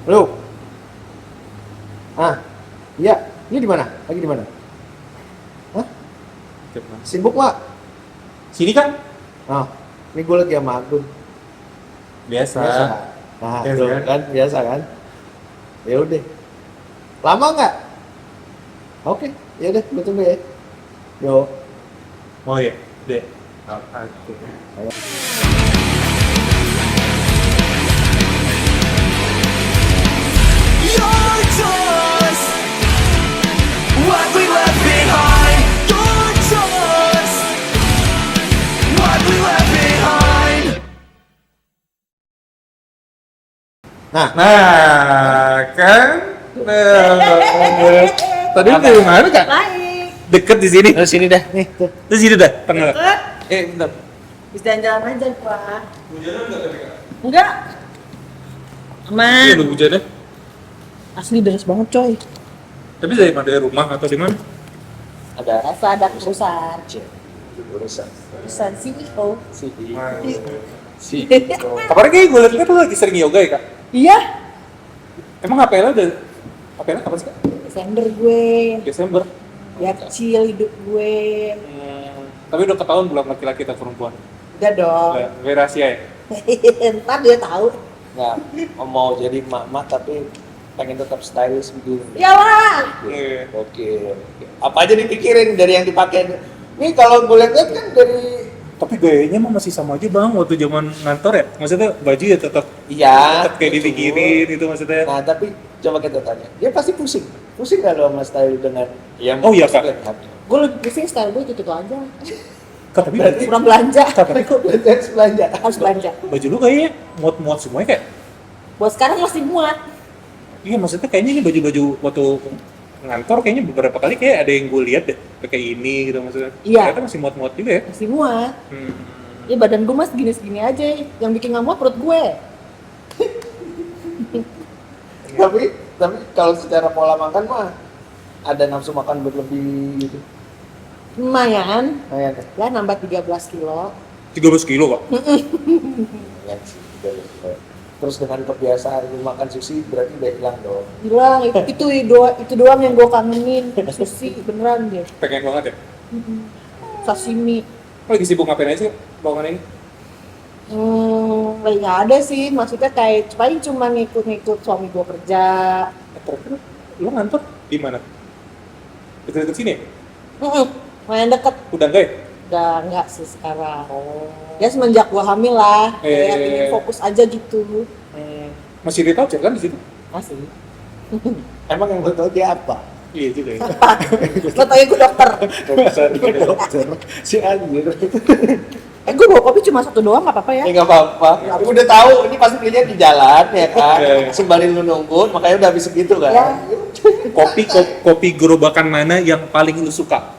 Halo. Ah, iya. Ini di mana? Lagi di mana? Hah? Sibuk nggak? Sini kan? Ah, ini gue lagi sama Agun. Biasa. Nah, Biasa tuh, kan? kan biasa kan? Ya udah. Lama nggak? Oke, ya udah, gue tunggu ya. Yo. Oh iya, deh. Ayo. Your choice, what we left behind. Your choice, what we left behind. Nah, Kan? Tadi lu dari mana kak? Baik. Deket di sini. terus sini dah. Nih, tuh. Terus sini dah, tengah. Deket. Bentar. Bisa jalan-jalan aja, Pak. Hujanan nggak tadi kak? Enggak. Iya, Aman. lu hujannya. Asli deras banget, coy. Tapi dari mana? Dari rumah atau di mana? Ada Rasa ada urusan. urusan. Urusan CEO. Si. Kabarnya kayak gue liat lu lagi sering yoga ya kak? Iya. Emang HP-nya udah... HP-nya kapan sih kak? Desember gue. Desember. Ya kecil hidup gue. Tapi udah ketahuan belum laki-laki atau perempuan? Udah dong. Udah rahasia ya? Ntar dia tahu. Nggak, mau jadi mama tapi pengen tetap stylish begini. Iyalah. Iya. Oke. Apa aja dipikirin dari yang dipakai? Nih kalau gue lihat kan dari Tapi gayanya mah masih sama aja bang, waktu zaman ngantor ya? Maksudnya baju ya tetap iya. kayak betul. dipikirin itu maksudnya. Nah tapi coba kita tanya, dia pasti pusing. Pusing nggak lo sama style dengan yang Oh iya, Kak. Gue lebih pusing style gue itu aja. Kak, tapi Berarti- Kurang belanja. Tapi kok harus belanja? Harus belanja. baju lu kayaknya muat-muat semuanya kayak. Buat sekarang masih muat. Iya maksudnya kayaknya ini baju-baju waktu ngantor kayaknya beberapa kali kayak ada yang gue lihat deh kayak ini gitu maksudnya. Iya. Ternyata masih muat-muat juga ya. Masih muat. Hmm. Ya badan gue mas segini-segini aja. Yang bikin nggak muat perut gue. Tapi kalau secara pola makan mah ada nafsu makan berlebih gitu. Lumayan. Lumayan deh. Lah nambah 13 kilo. 13 kilo kak. Lumayan sih. Terus dengan kebiasaan lu makan sushi berarti udah hilang dong. Hilang. Itu doang yang gue kangenin. Sushi beneran deh. Pengen banget ya. Sashimi. Lo lagi sibuk ngapain aja sih belakangan ini? Lagi nggak ada sih. Maksudnya kayak paling cuma ngikut-ngikut suami gue kerja. Terakhir lo ngantor di mana? Dekat-dekat sini ya? Main deket. Udah enggak ya? Udah nggak sih sekarang. Ya semenjak gue hamil lah. Kayak ingin fokus aja gitu. Masih di Taucer kan di situ? Masih. Emang yang lo tau dia apa? Iya juga ya. Lo tau ya gue dokter. Dokter. Si anjir. Gue bawa kopi cuma satu doang nggak apa-apa ya. Ya nggak apa-apa. Udah tahu ini pasti belinya di jalan ya kan. Iya. Sembari lu nunggu, makanya udah habis segitu kan. Ya. Kopi gerobakan mana yang paling lu suka?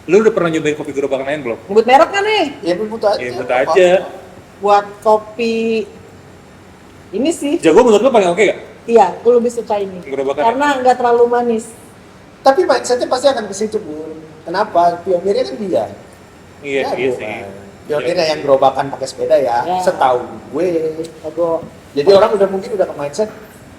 Lu udah pernah nyobain kopi gerobakan lain belum? Nyebut merek kan nih? Ya butuh aja. Ya buat aja. Buat kopi ini sih. Jago menurut lu paling oke gak? Iya, gue lebih suka ini. Gerobakan. Karena nggak terlalu manis. Tapi mindsetnya pasti akan ke situ, Bun. Kenapa? Pionirnya kan dia. Iya, Ya, iya Bu, sih. kan. Pionirnya yang gerobakan pakai sepeda ya. Ya. Setahu gue. Jago. Jadi orang udah mungkin udah ke mindset.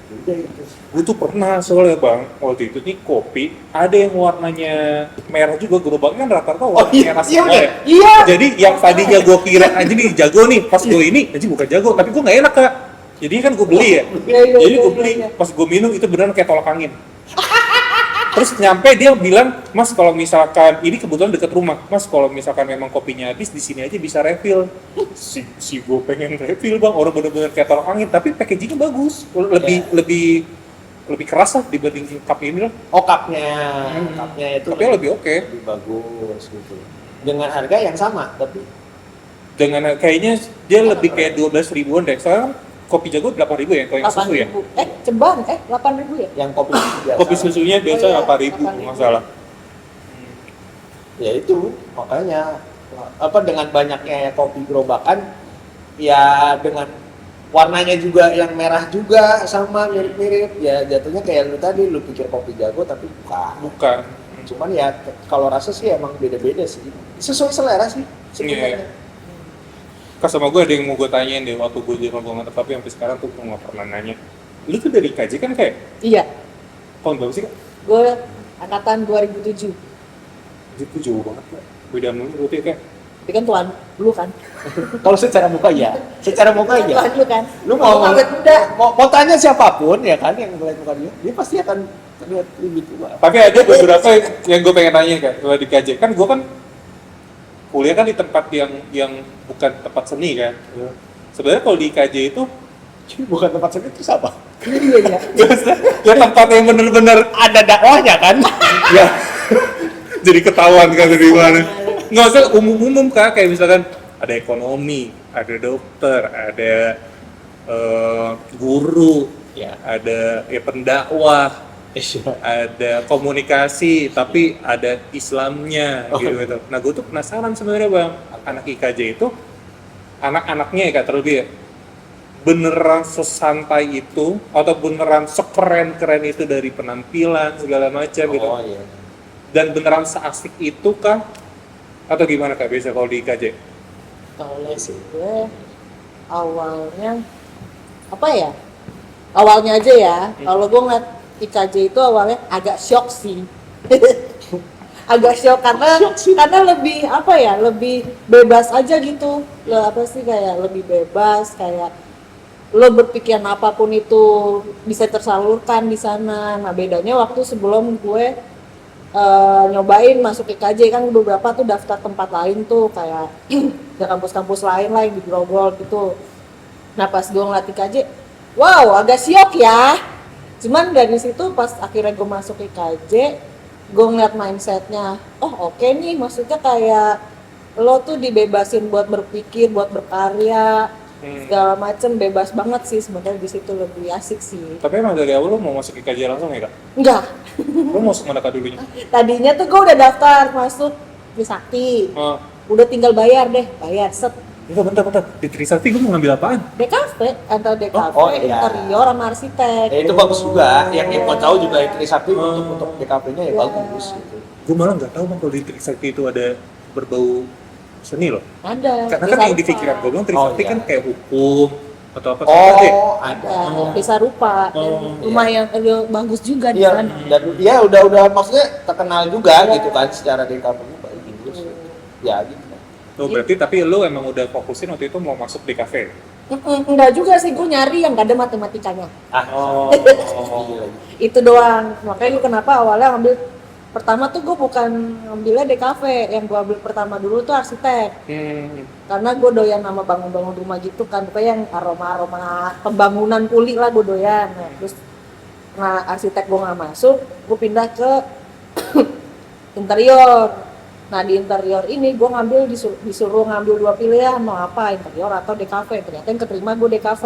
Udah itu. Gue tuh pernah soalnya bang, waktu itu nih kopi, ada yang warnanya merah juga, gerobaknya kan rata-rata warna merah semua ya. Iya. Jadi yang tadinya gue kira aja nih jago nih, pas gue ini, aja bukan jago, tapi gue gak enak kak. Jadi kan gue beli ya, Iya, jadi gue iya, beli, iya. pas gue minum itu beneran kayak tolak angin. Terus nyampe dia bilang, mas kalau misalkan ini kebetulan deket rumah, mas kalau misalkan memang kopinya habis di sini aja bisa refill. Si gue pengen refill bang, orang bener-bener kayak tolak angin, tapi packagingnya bagus, lebih keras lah dibanding cup ini lah. Oh, cupnya. Cupnya itu Cupnya lebih oke. lebih bagus gitu. Dengan harga yang sama, tapi Dengan kayaknya dia lebih kayak 12 ribuan deh. Soalnya kan kopi jago 8 ribu ya, kalau yang susu ya. 8.000 ya? yang kopi susu biasa. Kopi susunya biasa Oh iya, 8 ribu, 8.000. nggak salah. Ya itu, makanya apa dengan banyaknya kopi gerobakan ya dengan warnanya juga yang merah juga sama mirip-mirip ya jatuhnya kayak lu tadi lu pikir kopi jago tapi bukan. Bukan. Cuman ya kalau rasa sih emang beda-beda sih. Sesuai selera sih sebenarnya. Kak sama gue ada yang mau gue tanyain deh waktu gue di rombongan, tapi sampai sekarang tuh gue nggak pernah nanya. lu tuh dari KJ kan kayak Iya, tahun berapa sih Kak? gue angkatan 2007. Itu jauh banget Kak. Beda mulu berarti kayak Tapi kan tuan lu kan. Kalau secara muka ya, secara muka ya. Tuan lu kan. Lu mau awet muda. mau tanya siapapun ya kan yang ngeliat muka dia pasti akan terlihat lebih tua. tapi ada beberapa yang gue pengen tanya Kak, kalau di KJ kan gue kan kuliah kan di tempat yang bukan tempat seni kan. Sebenarnya kalau di KJ itu Bukan tempat seni itu apa? Iya, iya. ya tempat yang bener-bener Ada dakwahnya kan? ya jadi ketahuan kan dari mana. Nggak usah umum-umum Kak, kayak misalkan ada ekonomi, ada dokter, ada guru, Ya. ada pendakwah, ada komunikasi, tapi ada Islamnya gitu. Nah gue tuh penasaran sebenarnya Bang, anak IKJ itu anak-anaknya ya Kak terlebih ya, beneran sesantai itu atau beneran sekeren-keren itu dari penampilan segala macam gitu, Oh iya. dan beneran seasik itu kah atau gimana Kak biasa kalau di IKJ? Kalau sih gue awalnya apa ya? Awalnya aja ya. Kalau gue ngeliat IKJ itu awalnya agak shock sih. Agak shock karena lebih apa ya? Lebih bebas aja gitu. Apa sih kayak lebih bebas kayak lo berpikiran apapun itu bisa tersalurkan di sana. Nah bedanya waktu sebelum gue nyobain masuk IKJ kan beberapa tuh daftar tempat lain tuh kayak ke kampus-kampus lain lah yang di Grogol gitu. Nah pas gue ngeliat IKJ, wow agak syok ya. Cuman dari situ pas akhirnya gue masuk IKJ, gue ngeliat mindsetnya, oh oke nih, maksudnya kayak lo tuh dibebasin buat berpikir, buat berkarya, segala macem, bebas banget sih sebenarnya di situ lebih asik sih. Tapi emang dari awal lo mau masuk IKJ langsung ya Kak? Enggak, Lo masuk mana Kak dulunya? tadinya tuh gue udah daftar masuk Trisakti, udah tinggal bayar deh, bayar set. Bentar, di Trisakti gue mau ngambil apaan? DKV, antara DKV, Oh, iya. interior sama arsitek. Ya, itu bagus juga. Yang mau tahu juga Trisakti untuk DKP-nya ya bagus gitu. Gue malah nggak tahu Bang kalau di Trisakti itu ada berbau seni loh. Ada. Karena kan yang di pikiran gue bilang Trisakti iya. kan kayak hukum atau apa sih? Oh, ada. Bisa rupa. Dan Oh, lumayan bagus juga di Iya, sana. dan ya udah maksudnya terkenal juga gitu kan secara DKP-nya bagus. Ya gitu. Oh, berarti tapi lu emang udah fokusin waktu itu mau masuk di kafe? Enggak juga sih, gue nyari yang gak ada matematikanya. Oh. Gila. Itu doang. Makanya gue kenapa awalnya ngambil pertama tuh gue bukan ngambilnya DKV, yang gue ambil pertama dulu tuh arsitek. Karena gue doyan sama bangun-bangun rumah gitu kan, pokoknya yang aroma-aroma pembangunan kuli lah gue doyan. Nah arsitek gue nggak masuk, gue pindah ke interior. Nah di interior ini gue ngambil disuruh ngambil dua pilihan, mau apa, interior atau DKV. Ternyata yang keterima gue DKV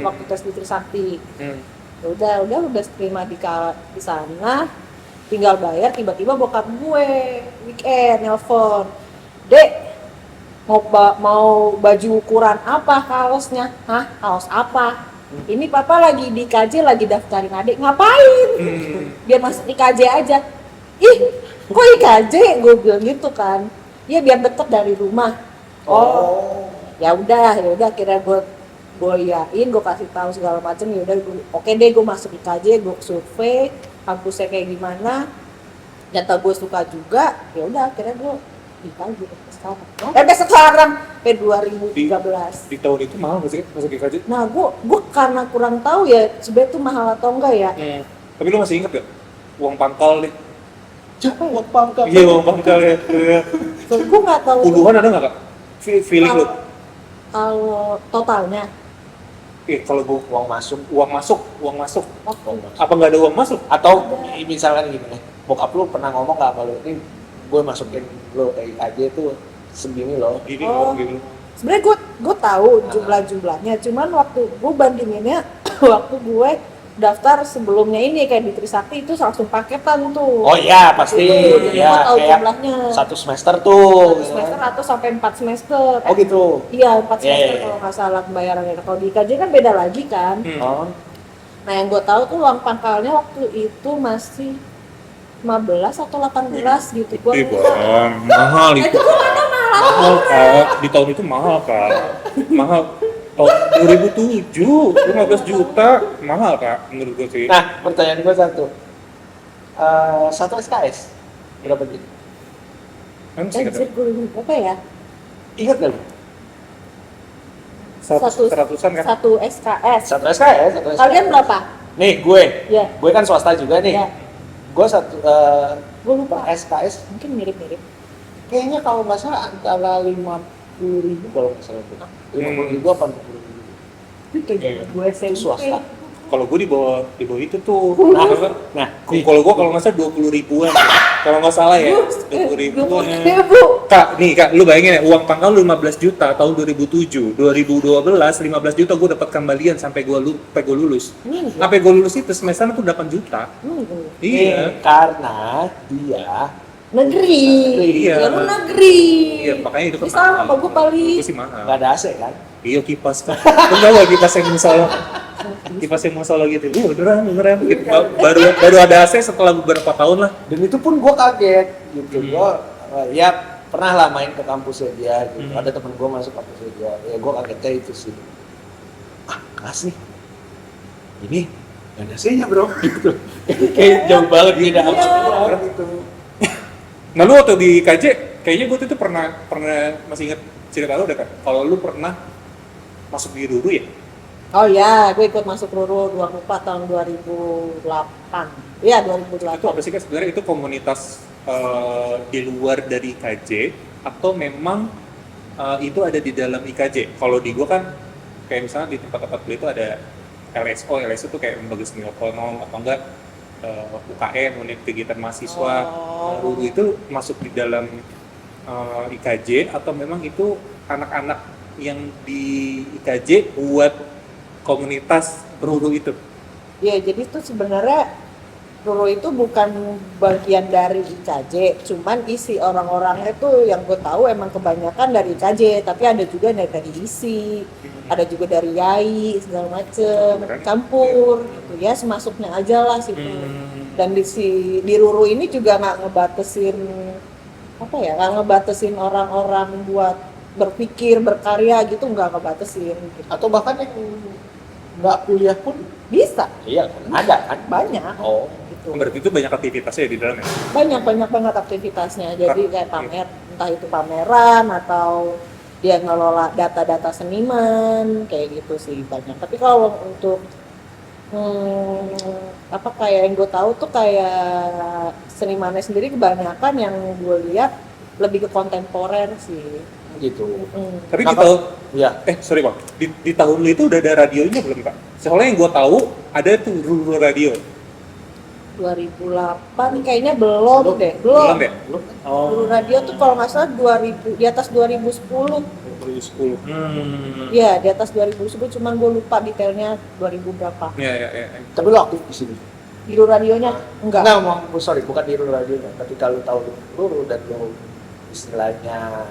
waktu tes di Trisakti. Udah terima di sana, tinggal bayar. Tiba-tiba bokap gue weekend nelpon, Dek, mau baju ukuran apa kaosnya? Hah, kaos apa? Ini papa lagi di KJ lagi daftarin adik, ngapain? Biar masuk IKJ aja. Ih, kok IKJ? Gue bilang gitu kan. Iya biar deket dari rumah. Oh, ya udah akhirnya gue iain, gue kasih tahu segala macam. Ya udah, oke deh gue masuk IKJ, gue survei kampusnya kayak gimana. Ternyata gue suka juga. Ya udah akhirnya gue di IKJ sekarang. Sekarang sampai 2013. Di tahun itu mahal nggak sih masuk IKJ? Nah, gue karena kurang tahu ya sebenarnya tuh mahal atau enggak ya. Tapi lu masih inget gak? Uang pangkal nih. Uang pangkal. Iya, uang pangkal ya. Gue nggak tahu. Puluhan ada nggak Kak? Feeling lu? Kalau totalnya. Kalau gua Uang masuk uang masuk. uang masuk. Apa nggak ada uang masuk? Atau misalkan gini nih, bokap lu pernah ngomong nggak kalau ini gue masukin lo ke IKJ tuh segini loh. Gini Oh. gini. Sebenarnya gue tahu jumlahnya, cuman waktu gue bandinginnya waktu gue daftar sebelumnya ini kayak di Trisakti itu langsung paketan tuh. Oh iya pasti Jadi ya gue tahu kayak jumlahnya. satu semester tuh. 1 semester atau sampai 4 semester. Oh gitu. Iya 4 Iya, semester iya. kalau nggak salah pembayarannya. Kalau di IKJ kan beda lagi kan. Oh. Nah yang gue tahu tuh uang pangkalnya waktu itu masih 15 atau 18 gitu. Gua lupa. mahal Itu gue nggak tahu mahal. Mahal Kak, di tahun itu mahal Kak. Mahal. tahun 2007 15 juta mahal Kak menurut gue sih. Nah, pertanyaan gue satu SKS berapa gitu? Kan sih Anjir, gue lupa apa ya? Ingat gak lu? seratusan kan? Satu SKS. Satu SKS. Kalian berapa? Nih gue, Ya. gue kan swasta juga nih. Ya. Gue satu Gue lupa. SKS Mungkin mirip-mirip. kayaknya kalau nggak salah antara 50.000 kalau nggak salah. 50.000 apa 60.000? Itu Iya. gue SMP. Swasta. Kalau gue di bawah itu tuh. Nah, Kalau gue kalau nggak salah 20 ribuan. Kalau nggak salah ya 20 ribuan. 20.000. Kak, lu bayangin ya, uang pangkal lu 15 juta tahun 2007, 2012 15 juta gue dapat kembalian sampai gue lulus. Sampai gue lulus itu semester tuh 8 juta. Iya. karena dia Negeri. Iya. Ya lu negeri. Iya, makanya itu kan Bisa sama gue paling. Itu sih mahal. nggak ada AC kan? Iya, kipas kan. Lu tau gak kipas yang musola? Kipas yang musola gitu. Beneran. Gitu. Baru ada AC setelah beberapa tahun lah. Dan itu pun gue kaget gitu. Gue ya pernah lah main ke kampusnya dia gitu. Ada temen gue masuk kampusnya dia. Ya gue kagetnya itu sih. Kelas nih. Ini gak ada AC-nya bro. Gitu. Kayak jauh banget beda sama gitu. Nah, lu waktu di KJ, kayaknya gue tuh itu pernah masih inget cerita lu udah kan? Kalau lu pernah masuk di Ruru ya? Oh ya, gue ikut masuk Ruru 24 tahun 2008. Iya, 2008. Itu apa sih kan sebenarnya itu komunitas di luar dari IKJ atau memang itu ada di dalam IKJ? Kalau di gue kan kayak misalnya di tempat-tempat gue itu ada LSO itu kayak lembaga seni otonom atau enggak UKM, unit kegiatan mahasiswa. Ruru itu masuk di dalam IKJ atau memang itu anak-anak yang di IKJ buat komunitas Ruru itu? Ya, jadi itu sebenarnya Ruru itu bukan bagian dari IKJ, cuman isi orang-orangnya tuh yang gue tahu emang kebanyakan dari IKJ, tapi ada juga dari isi, ada juga dari YAI segala macem, campur gitu ya, semasuknya aja lah situ. Dan di Ruru ini juga nggak ngebatasin orang-orang buat berpikir, berkarya gitu, nggak ngebatasin gitu. Atau bahkan yang nggak kuliah pun Bisa, iya kan? Ada kan? banyak Oh. gitu. Berarti itu banyak aktivitasnya di dalamnya? Banyak banget aktivitasnya, jadi kayak entah itu pameran atau dia ngelola data-data seniman kayak gitu sih banyak. Tapi kalau untuk kayak yang gue tahu tuh kayak senimannya sendiri kebanyakan yang gue lihat lebih ke kontemporer sih. Gitu. Tapi di Kenapa? tahun, Iya. sorry bang, di tahun lu itu udah ada radionya belum Kak? Soalnya yang gue tahu ada tuh Ruru Radio. 2008 kayaknya belum deh, belum. ya? Ruru Radio tuh kalau nggak salah 2000, di atas 2010. 2010. Iya, di atas 2010, cuman gue lupa detailnya 2000 berapa. Ya. Tapi lo aktif di sini? Di Ruru radionya enggak. Sorry, bukan di Ruru Radio. Tapi kalau tahu Ruru dan lo istilahnya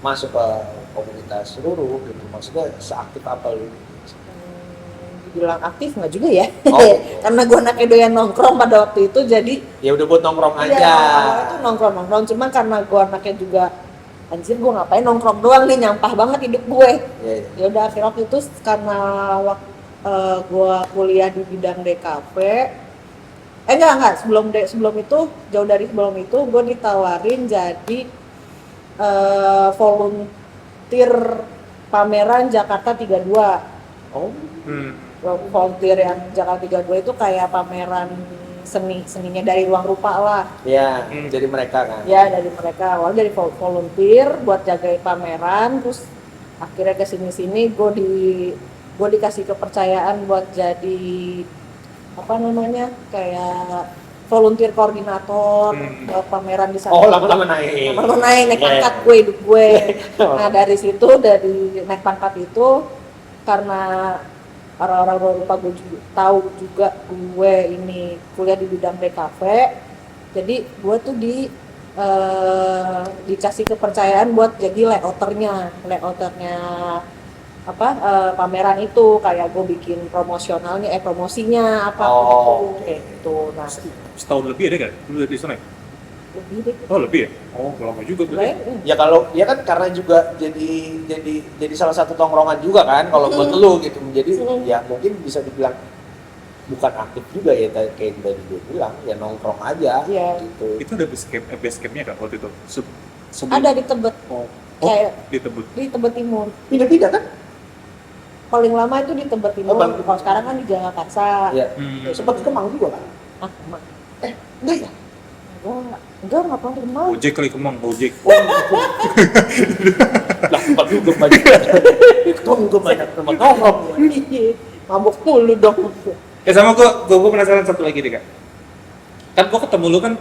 masuk ke komunitas Ruru gitu, maksudnya seaktif apa lo? Dibilang aktif nggak juga ya. Oh. Karena gue anaknya doyan nongkrong pada waktu itu, jadi Ya udah buat nongkrong iya, aja. awalnya tuh nongkrong, cuman karena gue anaknya juga anjir gue ngapain nongkrong doang nih, nyampah banget hidup gue. Iya. Ya udah akhirnya waktu itu karena waktu gue kuliah di bidang DKV, sebelum itu, jauh dari sebelum itu gue ditawarin jadi volunteer pameran Jakarta 32. Oh. Volunteer yang Jakarta 32 itu kayak pameran seninya dari ruang rupa lah. Ya, jadi mereka kan. Ya, dari mereka awal dari volunteer buat jagain pameran, terus akhirnya kesini gue dikasih kepercayaan buat jadi kayak volunteer koordinator buat pameran di sana. Oh, lama-lama naik. Lama-lama naik pangkat gue, hidup gue. Nah, dari situ, dari naik pangkat itu, karena orang-orang lupa gue juga tahu juga gue ini kuliah di bidang DKV, jadi gue tuh dikasih kepercayaan buat jadi layouternya pameran itu, kayak gue bikin promosinya Oh, kayak gitu. Nah, Setahun lebih ada kan? Lu dari sana ya? lebih deh. Oh lebih ya? Oh lama juga tuh. Bayang, Ya kalau ya kan karena juga jadi salah satu tongkrongan juga kan kalau buat lu gitu. Jadi ya mungkin bisa dibilang bukan aktif juga ya kayak tadi gue bilang ya nongkrong aja Iya. gitu. Itu ada base campnya kan waktu itu? ada di Tebet, Oh, kayak di Tebet. di Tebet Timur. Pindah-pindah kan? Paling lama itu di Tebet Timur. Oh, Bang. Kalau sekarang kan di Jakarta. Ya. Hmm. Sempat ke Kemang juga kan? Ah, emang. Enggak ya? Enggak pernah ke Kemang. Ojek kali Kemang, Ojek. Lah tempat juga banyak. Itu juga banyak tempat nongkrong. Iya, mabuk mulu dong. Sama gue penasaran satu lagi deh kak. Kan gue ketemu lu kan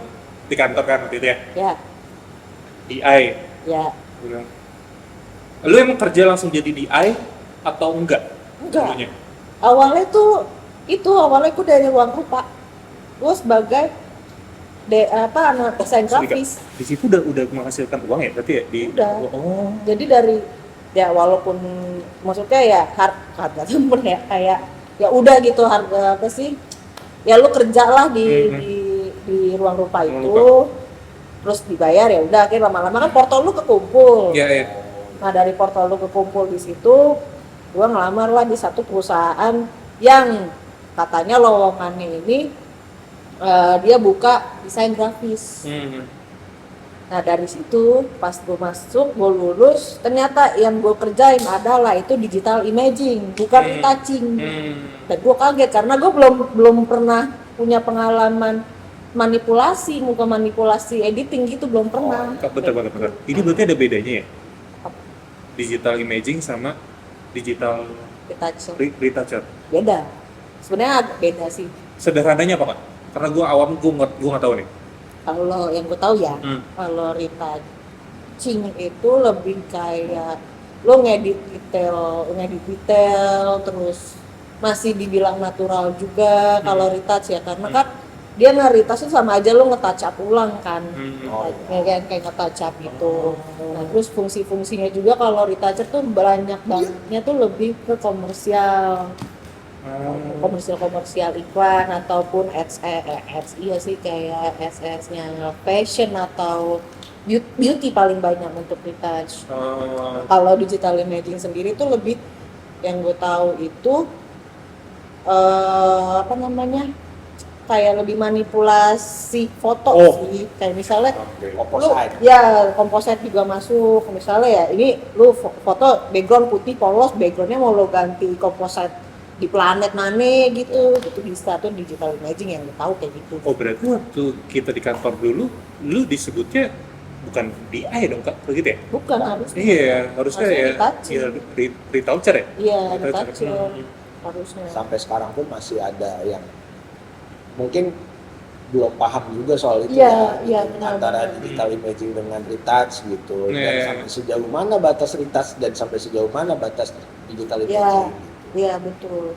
di kantor kan waktu itu ya, Ya, DI. ya. Gua bilang, lu emang kerja langsung jadi DI atau enggak? Enggak. Dulunya? Awalnya tuh awalnya aku dari ruang rupa. Gue sebagai anak desain Sorry, Kak. grafis. Di situ udah menghasilkan uang ya berarti ya? Udah. Oh. Jadi dari ya walaupun maksudnya ya harga temen ya kayak ya udah gitu harga apa sih? Ya lu kerjalah di ruang rupa Ruang itu. Terus dibayar ya udah akhirnya lama-lama kan portol lu kekumpul. Iya, iya. Nah dari portal lu kekumpul di situ, gua ngelamar lah di satu perusahaan yang katanya lowongannya ini dia buka desain grafis. Hmm. Nah dari situ pas gue masuk, gue lulus, ternyata yang gue kerjain adalah itu digital imaging, bukan retouching. Dan gue kaget karena gue belum pernah punya pengalaman manipulasi editing gitu, belum pernah. Bentar. Ini berarti ada bedanya ya? Digital imaging sama digital Retouching retoucher. beda. Sebenarnya agak beda sih. Sederhananya apa kak? Karena gue awam gue nggak tahu nih. Kalau yang gue tahu ya, Hmm. kalau retouching itu lebih kayak lo ngedit detail, terus masih dibilang natural juga. Kalau retouch ya, karena kan dia nge-retouch itu sama aja lo nge-touch up ulang kan, kayak nge-touch up gitu. Nah terus fungsi-fungsinya juga kalau retoucher tuh banyak banyaknya tuh lebih ke komersial. Komersial iklan ataupun ads iya sih kayak ads-nya fashion atau beauty paling banyak untuk retouch. Kalau digital imaging sendiri tuh lebih yang gue tahu itu apa namanya kayak lebih manipulasi foto sih, kayak misalnya Composite. composite juga masuk. Misalnya ya ini lu foto background putih polos, backgroundnya mau lo ganti composite di planet mana gitu, itu bisa tuh digital imaging yang lo tahu kayak gitu. Oh berarti waktu kita di kantor dulu, lu disebutnya bukan DI dong kak, begitu ya? Bukan harusnya. Iya, harusnya ya. retoucher. Iya, retoucher ya? Iya, Retoucher. retoucher harusnya. Sampai sekarang pun masih ada yang mungkin belum paham juga soal itu Iya, ya, iya, gitu. benar, Antara benar. digital imaging dengan retouch gitu, dan Iya. sampai sejauh mana batas retouch dan sampai sejauh mana batas digital Iya, imaging. iya betul.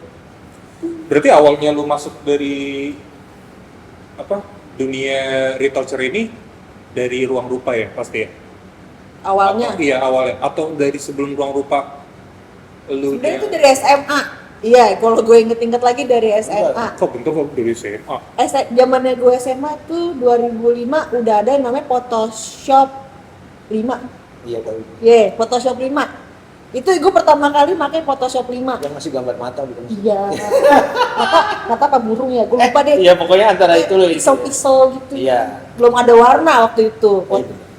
Berarti awalnya lu masuk dari apa dunia retoucher ini dari ruang rupa ya pasti ya? Awalnya Iya awalnya atau dari sebelum ruang rupa lu sebenarnya itu dari SMA. Iya, kalau gue inget-inget lagi dari SMA. kok bentuk kok dari SMA? Zamannya gue SMA tuh 2005 udah ada yang namanya Photoshop 5. Iya, tahu. Photoshop 5. Itu gue pertama kali pakai Photoshop 5. Yang masih gambar mata bukan? Iya. Kata apa burung ya? Gue lupa deh. Iya, pokoknya antara itu loh. Pisau-pisau gitu. Iya. Belum ada warna waktu itu.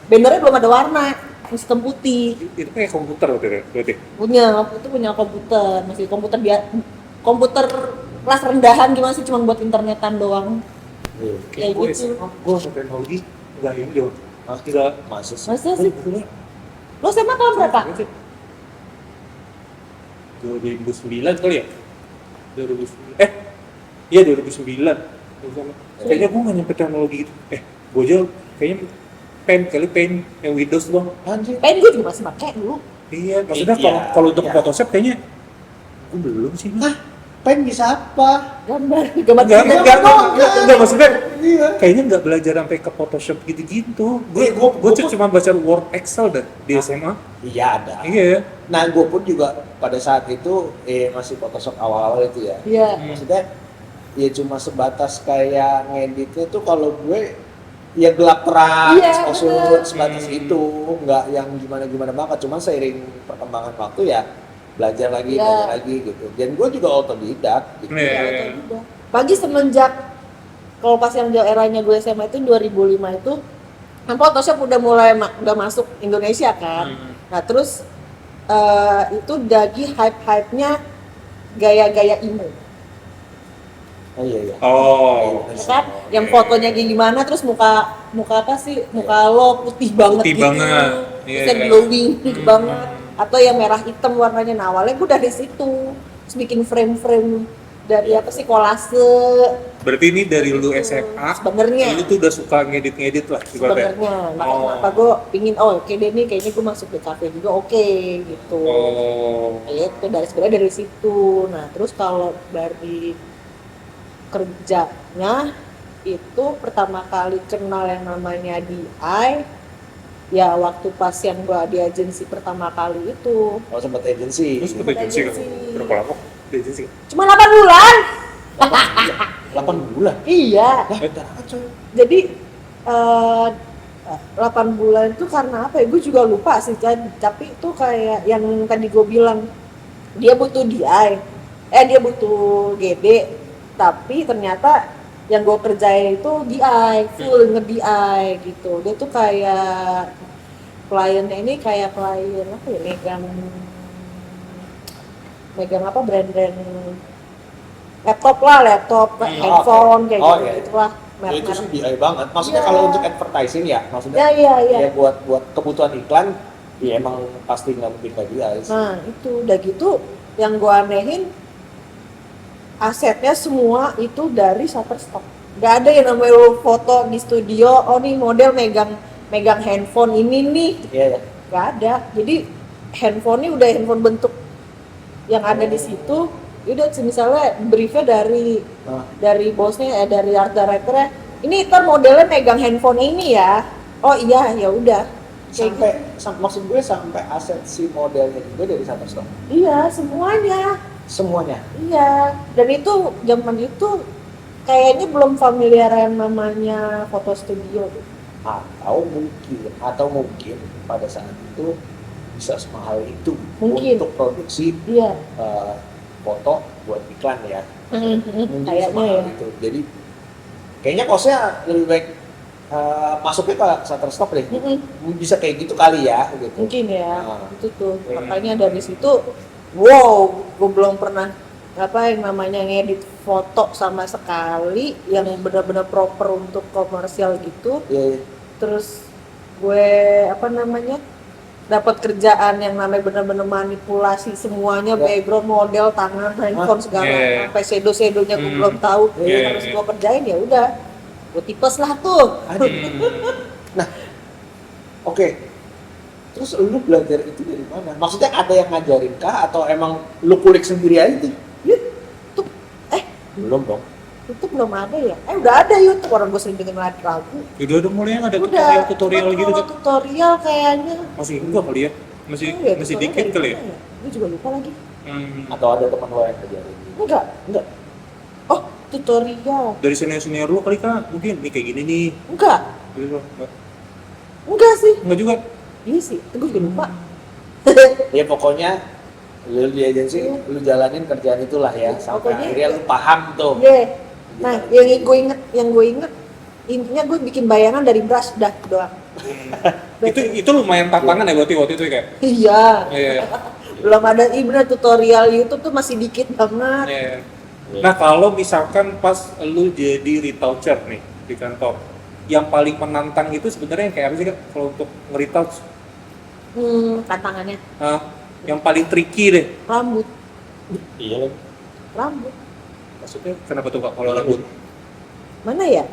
Bannernya belum ada warna. Sistem putih. Itu kayak komputer berarti? Waktu itu punya komputer. Masih komputer kelas rendahan gimana sih? Cuma buat internetan doang. Iya. Kayak gue gitu. gue teknologi nggak ini dong. Nggak Masih sih. Masa sih? Lo SMA tahun berapa? 2009 kali ya? 2009. Iya 2009. Kayaknya gue nggak nyampe teknologi gitu. Gue aja kayaknya pen yang Windows doang. Anjir. Pen gue juga masih pakai dulu. Iya, maksudnya Iya, kalau untuk iya. Photoshop kayaknya gue belum sih. Pen bisa apa? Gambar Enggak, maksudnya Iya. kayaknya nggak belajar sampai ke Photoshop gitu-gitu. Gua Gue cuma baca Word, Excel dah di SMA. Iya ada. Iya. Nah, gue pun juga pada saat itu masih Photoshop awal-awal itu ya. Iya. Maksudnya ya cuma sebatas kayak ngeditnya tuh kalau gue ya gelap terang, Iya, exposure bener. sebatas itu, nggak yang gimana banget. Cuma seiring perkembangan waktu ya belajar lagi, Iya. belajar lagi gitu. Dan gue juga otodidak gitu. Iya. Ya, udah. Pagi semenjak kalau pas yang eranya gue SMA itu 2005 itu kan Photoshop udah mulai udah masuk Indonesia kan. Nah terus itu lagi hype-hype-nya gaya-gaya emo, Oh iya iya. Oh. ya kan? Yang fotonya kayak gimana, terus muka apa sih? Muka lo putih banget Putih gitu, banget. terus Iya. yang glowing banget, atau yang merah hitam warnanya. Nah awalnya gue dari situ, terus bikin frame-frame dari apa sih, kolase. Berarti ini dari lu SMA, Sebenarnya. lu tuh udah suka ngedit-ngedit lah ibaratnya. Sebenarnya makanya Oh. kenapa gue pingin oke deh nih kayaknya gue masuk di kafe juga oke gitu. Oh. Itu sebenarnya dari situ. Nah terus kalau dari kerjanya itu pertama kali kenal yang namanya DI ya waktu pas yang gue di agensi pertama kali itu. Oh sempat agency. Terus ke Sempat agensi kan? agensi. Berapa lama di agensi? Cuma 8 bulan. 8 bulan. Iya. Lah, bentar aja coy. Jadi 8 bulan itu karena apa ya? Gue juga lupa sih, tapi itu kayak yang tadi gue bilang dia butuh DI, dia butuh GD, tapi ternyata yang gue kerjain itu DI, full nge-DI gitu. Dia tuh kayak kliennya ini kayak klien apa ya, megang apa brand-brand laptop, handphone kayak Oh, gitu iya. gitulah. Ya, itu sih DI banget. Maksudnya Iya. kalau untuk advertising ya, maksudnya Iya. ya buat kebutuhan iklan, ya emang pasti nggak mungkin nggak DI sih. Nah itu udah gitu yang gue anehin asetnya semua itu dari Shutterstock. Gak ada yang namanya lo foto di studio, oh nih model megang handphone ini nih, Iya ya. gak ada. Jadi handphonenya udah handphone bentuk yang ada di situ. Udah misalnya briefnya Nah, dari bosnya, dari art directornya, ini ntar modelnya megang handphone ini ya. Oh iya, ya udah. Kayak maksud gue sampai aset si modelnya juga dari Shutterstock. Iya, semuanya. Semuanya. Iya, dan itu zaman itu kayaknya belum familiar yang namanya foto studio. Atau mungkin pada saat itu bisa semahal itu Mungkin. untuk produksi Iya, foto buat iklan ya. Mungkin kayaknya semahal ya. itu. Jadi kayaknya kosnya lebih baik masuknya ke Shutterstock deh. Bisa kayak gitu kali ya gitu. Mungkin ya, Nah. itu tuh. Makanya dari situ, wow, gue belum pernah apa yang namanya ngedit foto sama sekali yang benar-benar proper untuk komersial gitu. Ya, Terus gue apa namanya dapat kerjaan yang namanya benar-benar manipulasi semuanya, Ya. background, model, tangan, handphone segala, Yeah. sampai shadow-shadownya gue Hmm. belum tahu. Yeah. Yang harus gue kerjain ya udah, gue tipes lah tuh. aduh. Nah, oke. Terus lu belajar itu dari mana? Maksudnya ada yang ngajarin kah atau emang lu kulik sendiri aja tuh? YouTube, Belum dong. YouTube belum ada ya? Udah ada YouTube, orang gue sering dengerin lagu. Udah mulai ada Udah, tutorial cuma gitu kalau kan? tutorial kayaknya. Masih enggak kali ya? Masih Oh iya, masih tutorial dikit dari kali ya? mana Gue juga lupa lagi. Atau ada teman lo yang ngajarin? Enggak. Enggak. Oh, tutorial. Dari senior lu kali kan mungkin nih kayak gini nih. Enggak. Gitu loh. Enggak sih. Enggak juga. Iya sih, gue juga lupa. Ya pokoknya lu di agensi, lu jalanin kerjaan itulah ya, sampai Pokoknya- akhirnya lu paham tuh. Iya. Nah, yang gue inget, intinya gue bikin bayangan dari brush udah doang. Itu lumayan tantangan ya berarti waktu itu kayak. Iya. Iya. Belum ada bener tutorial YouTube tuh masih dikit banget. Iya. Nah, kalau misalkan pas lu jadi retoucher nih di kantor, yang paling menantang itu sebenarnya yang kayak apa sih Kak kalau untuk nge-retouch? Tantangannya Yang paling tricky deh. rambut, Iya. rambut. Maksudnya kenapa tuh Kak kalau rambut? Mana ya?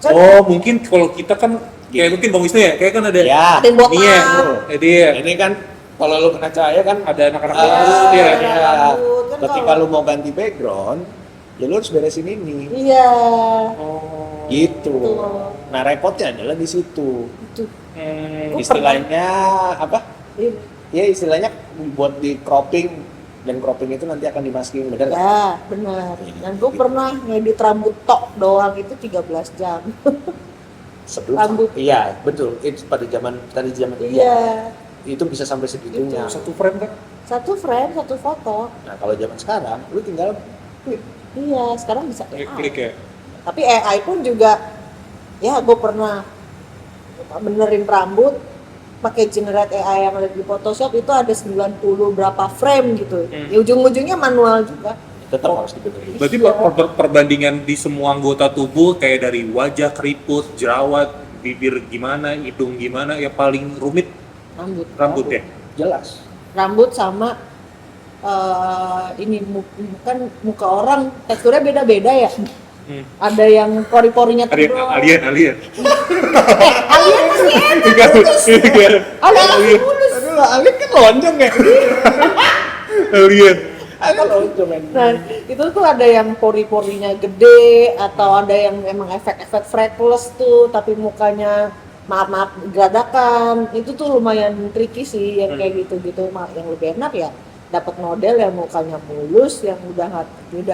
Kan Oh, mungkin kalau kita kan kayak mungkin Bang Wisnu ya, kayak kan ada Ya. ada yang botak. Iya, dia Ini kan kalau lu kena cahaya kan ada anak-anak Ah, rambut ya. ada rambut. Kan ketika kalau- lu mau ganti background, ya lu harus beresin ini. Iya. Oh. Gitu. Betul. Nah, repotnya adalah di situ. Itu. Gua Istilahnya apa? Iya. Ya istilahnya buat di cropping, dan cropping itu nanti akan dimasking, bener nggak? Ya, benar. Dan gue pernah ngedit rambut tok doang itu 13 jam. sebelum Rambut. iya betul, itu pada zaman dia Iya. itu bisa sampai segitunya. Satu frame kan? Satu frame, satu foto. Nah kalau zaman sekarang lu tinggal klik. Iya, sekarang bisa AI. Klik ya. Tapi AI pun juga, ya gue pernah benerin rambut pakai generate AI yang ada di Photoshop itu ada 90 berapa frame gitu. Hmm. Ya ujung-ujungnya manual juga. Tetap harus dibenerin. Berarti Iya. perbandingan di semua anggota tubuh kayak dari wajah, keriput, jerawat, bibir gimana, hidung gimana, ya paling rumit rambut ya. Jelas. Rambut sama ini kan muka orang teksturnya beda-beda ya. Hmm. Ada yang pori-porinya tebal. Alien. Alien sih Enggak. alien mulus. Aduh, Alif kan lonjong ya. Alien. Alif lonjong kan. Nah, itu tuh ada yang pori-porinya gede atau ada yang emang efek-efek freckles tuh tapi mukanya maaf geradakan. Itu tuh lumayan tricky sih yang kayak gitu-gitu. Yang lebih enak ya dapat model yang mukanya mulus yang udah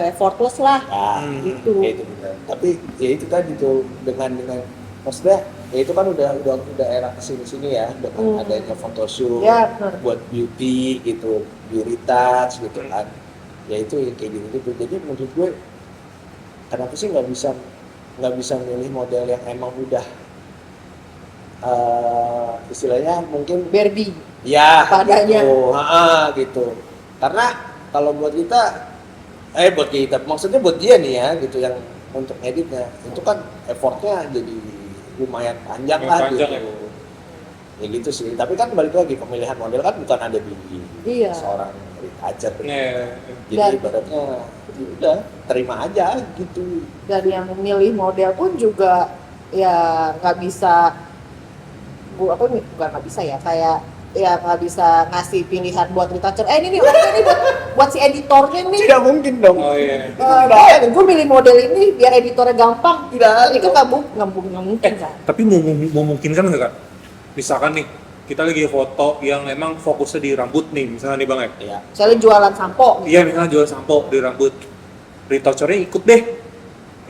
effortless lah. Nah, gitu. ya itu benar. Tapi ya itu tadi tuh dengan maksudnya ya itu kan udah era kesini ya dengan adanya photoshoot Ya, benar. buat beauty gitu, beauty touch gitu kan. Ya itu yang kayak gitu. Jadi menurut gue kenapa sih nggak bisa milih model yang emang udah istilahnya mungkin Barbie. ya Apa adanya. gitu. Karena kalau buat kita maksudnya buat dia nih ya gitu yang untuk editnya itu kan effortnya jadi lumayan panjang lah Panjang gitu. Ya gitu sih. Tapi kan balik lagi pemilihan model kan bukan ada di Iya. seorang retoucher. Iya. Jadi Dan- ibaratnya ya udah terima aja gitu. Dan yang milih model pun juga ya nggak bisa bukan nggak bisa ya kayak ya nggak bisa ngasih pilihan buat retoucher ini nih oke nih buat si editornya nih Tidak mungkin dong. Oh iya. gue milih model ini biar editornya gampang itu nggak mungkin kan. Tapi memungkinkan nggak kak? Misalkan nih kita lagi foto yang emang fokusnya di rambut nih, misalnya nih bang ya. Iya. Misalnya jualan sampo gitu. Iya misalnya jual sampo di rambut, retouchernya ikut deh.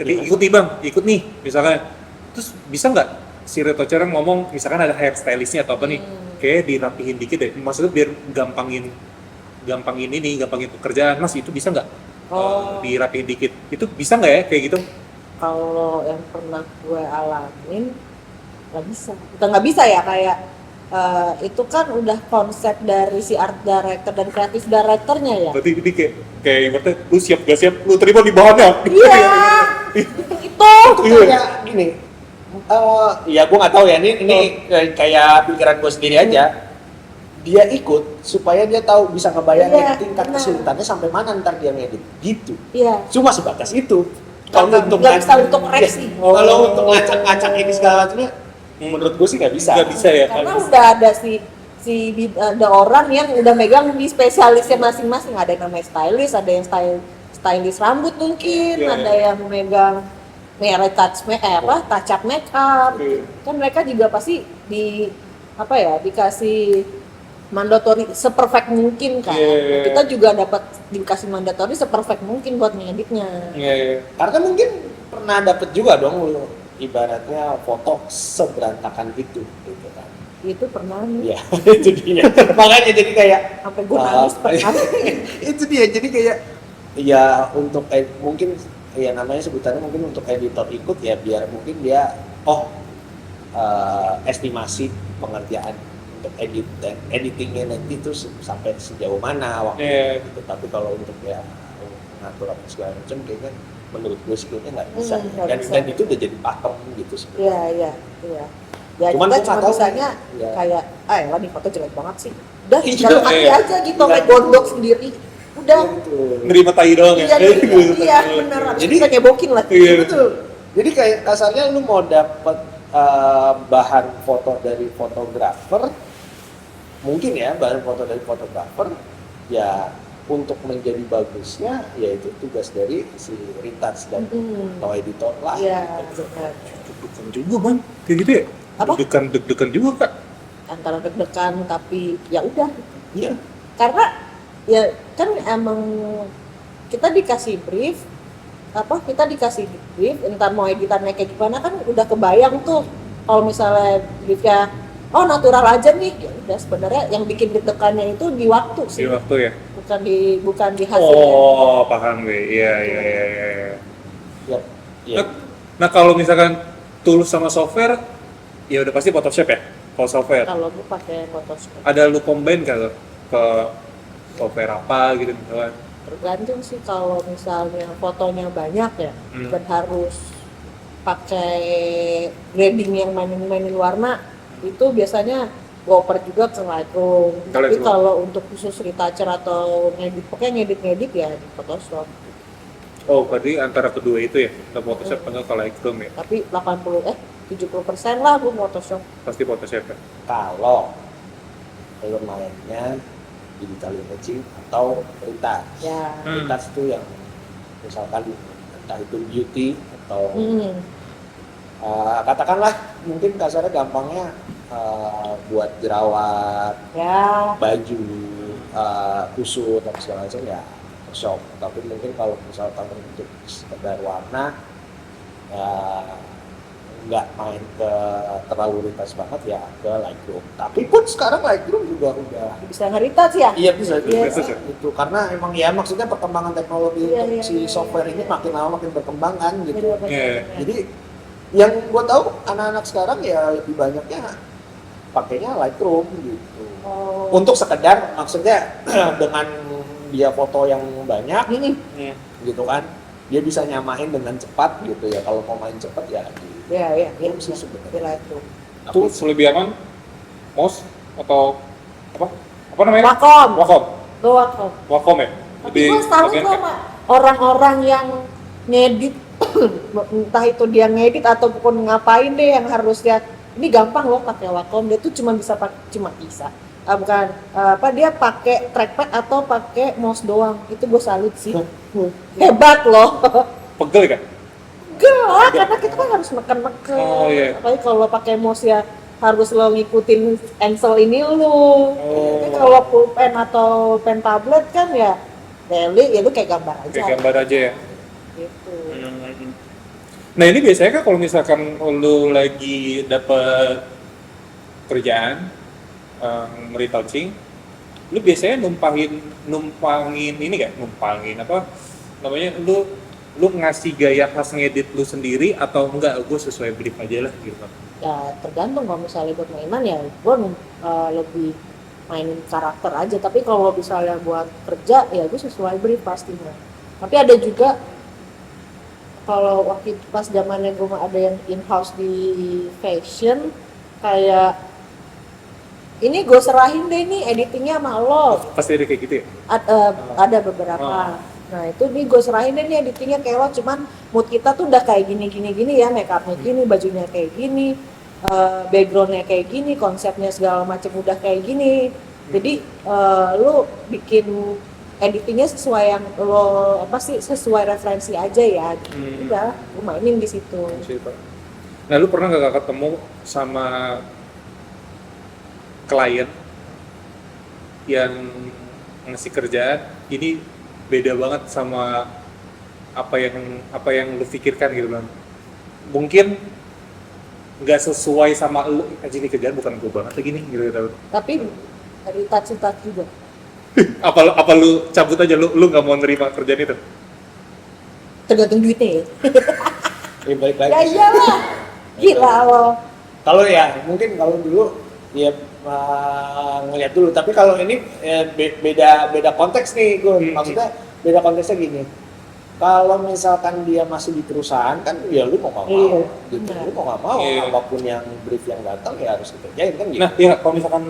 Jadi ikut nih bang, ikut nih misalnya. Terus bisa nggak si retouchernya ngomong, misalkan ada hairstylistnya atau apa nih, kayak dirapihin dikit deh. Maksudnya biar gampangin pekerjaan, mas itu bisa nggak? Dirapihin dikit, itu bisa nggak ya kayak gitu? Kalau yang pernah gue alamin nggak bisa kita nggak bisa ya kayak itu kan udah konsep dari si art director dan creative directornya ya. Berarti ini kayak ibaratnya lu siap gak siap, lu terima di bahannya. Iya itu Kayak gini. Ya gue nggak tahu ya ini kayak pikiran gue sendiri aja. Dia ikut supaya dia tahu bisa ngebayangin Iya, tingkat benar. kesulitannya sampai mana ntar dia ngedit gitu. iya. Cuma sebatas itu. Nggak bisa untuk koreksi. Kalau untuk ngacak-ngacak ini segala macamnya, menurut gue sih nggak bisa. Nggak bisa ya. Karena udah ada ada orang yang udah megang di spesialisnya masing-masing. Ada yang namanya stylist, ada yang stylist rambut mungkin, Iya, ada yang megang touch up make up. Iya. Kan mereka juga pasti dikasih mandatori seperfect mungkin kan. Iya. Kita juga dapat dikasih mandatori seperfect mungkin buat ngeditnya. Iya. Karena mungkin pernah dapet juga dong lu ibaratnya foto seberantakan itu gitu kan. Itu pernah nih. Iya, itu dia. Makanya jadi kayak Sampai gue nangis pernah. itu dia jadi kayak ya untuk mungkin ya namanya sebutannya mungkin untuk editor ikut ya biar mungkin dia estimasi pengerjaan untuk editingnya nanti itu sampai sejauh mana waktu Iya. gitu. Tapi kalau untuk ya mengatur apa segala macam kayaknya menurut gue sih kayaknya nggak bisa. Nggak bisa. Dan itu udah jadi pakem gitu sebenarnya. Iya. Ya Cuman kita gua cuma nggak tahu bisanya ya. kayak, lah nih foto jelek banget sih. Udah, Iya, dalam hati iya. aja gitu, Iya. kayak gondok sendiri. Udah, Gitu. Nerima tai doang ya. iya bener. Jadi Jadi- kita nyebokin lah. Iya. Betul. Jadi kayak kasarnya lu mau dapet bahan foto dari fotografer, mungkin ya bahan foto dari fotografer, ya untuk menjadi bagusnya, yaitu tugas dari si retouch dan atau editor lah. Iya, gitu. benar. Deg-degan juga bang, kayak gitu ya? Apa? Deg-degan juga kak. Antara deg-degan tapi ya udah. Iya. Karena ya kan emang kita dikasih brief, entar mau editannya kayak gimana kan udah kebayang tuh Kalau misalnya briefnya natural aja nih, ya udah sebenarnya yang bikin deg-degannya itu di waktu Di sih, waktu ya. bukan di hasilnya. Oh, paham gue. Iya, iya, iya, iya. iya. Ya, ya. Nah, kalau misalkan tools sama software, ya udah pasti Photoshop ya. Kalau software, Kalau gue pakai Photoshop. ada lu combine kalau ke software apa gitu misalkan? Tergantung sih, kalau misalnya fotonya banyak ya, dan harus pakai grading yang mainin warna, itu biasanya gue oper juga ke Lightroom. Tapi Lightroom. kalau untuk khusus retoucher atau pokoknya ngedit ya di Photoshop. Oh, berarti antara kedua itu ya, ke Photoshop atau ke Lightroom ya? Tapi 70% lah gue Photoshop. Pasti Photoshop ya. Kalau lo mainnya digital imaging atau retouch. Ya. Retouch itu yang misalkan entah itu beauty atau katakanlah mungkin kasarnya gampangnya buat jerawat, Ya. baju, kusut dan segala macam ya Photoshop. Tapi mungkin kalau misalkan untuk sekedar warna ya nggak main ke terlalu lintas banget ya ke Lightroom. Tapi pun sekarang Lightroom juga udah Bisa nge-retouch ya? iya bisa Iya. itu karena emang ya maksudnya perkembangan teknologi Iya, untuk iya, si iya, software iya. ini makin lama makin berkembang kan gitu. Bener-bener. Iya. Jadi yang gua tahu anak-anak sekarang ya lebih banyaknya pakainya Lightroom gitu. Oh. Untuk sekedar maksudnya dengan dia foto yang banyak gitu kan, dia bisa nyamain dengan cepat gitu ya. Kalau mau main cepat ya Iya, sih di sebenarnya. Lightroom. Tools lebih aman? Mouse atau apa? Apa namanya? Wacom. Wacom. Gue Wacom. Wacom ya? Tapi gue salut bagian- tuh sama orang-orang yang ngedit, entah itu dia ngedit ataupun ngapain deh yang harusnya ini gampang loh pakai Wacom. Dia tuh cuma bisa dia pakai trackpad atau pakai mouse doang. Itu gue salut sih. Hebat loh. Pegel kan? Gelap karena kita kan harus neken-neken. Oh, iya. Apalagi kalau pakai mouse ya harus lo ngikutin encel ini lu. Oh. Tapi kalau pulpen atau pen tablet kan ya daily ya lu kayak gambar aja. Kayak gambar aja ya? Gitu. Nah ini biasanya kan kalau misalkan lu lagi dapet kerjaan retouching, lu biasanya numpangin ini gak? Numpangin apa namanya? Lu ngasih gaya khas ngedit lu sendiri atau enggak? Gue sesuai brief aja lah gitu. Ya tergantung, kalau misalnya buat mainan ya gue lebih mainin karakter aja. Tapi kalau misalnya buat kerja ya gue sesuai brief pastinya. Tapi ada juga kalau waktu itu pas zamannya gue ada yang in-house di fashion, kayak ini gue serahin deh nih editingnya sama lo. Pasti ada kayak gitu ya? Ada beberapa. Nah itu nih gue serahin deh nih editingnya kayak lo, cuman mood kita tuh udah kayak gini ya, make upnya gini, bajunya kayak gini, backgroundnya kayak gini, konsepnya segala macam udah kayak gini. Jadi lo bikin editingnya sesuai yang lo sesuai referensi aja ya. Udah, lo mainin di situ. Nah lu pernah gak ketemu sama klien yang ngasih kerjaan ini beda banget sama apa yang lu pikirkan gitu kan? Mungkin nggak sesuai sama lu, aja ini kerjaan bukan gue banget lagi nih gitu. Tapi dari touch juga. apa lu cabut aja, lu nggak mau nerima kerjaan itu? Tergantung duitnya ya. Balik lagi. Ya iyalah. Gila lo. Kalau ya mungkin kalau dulu ya ngeliat dulu, tapi kalau ini beda konteks nih gue. Maksudnya beda konteksnya gini. Kalau misalkan dia masih di perusahaan kan ya lu mau nggak mau Iya. gitu, lu mau nggak mau Iya. apapun yang brief yang datang ya harus dikerjain kan gitu. Nah ya kalau misalkan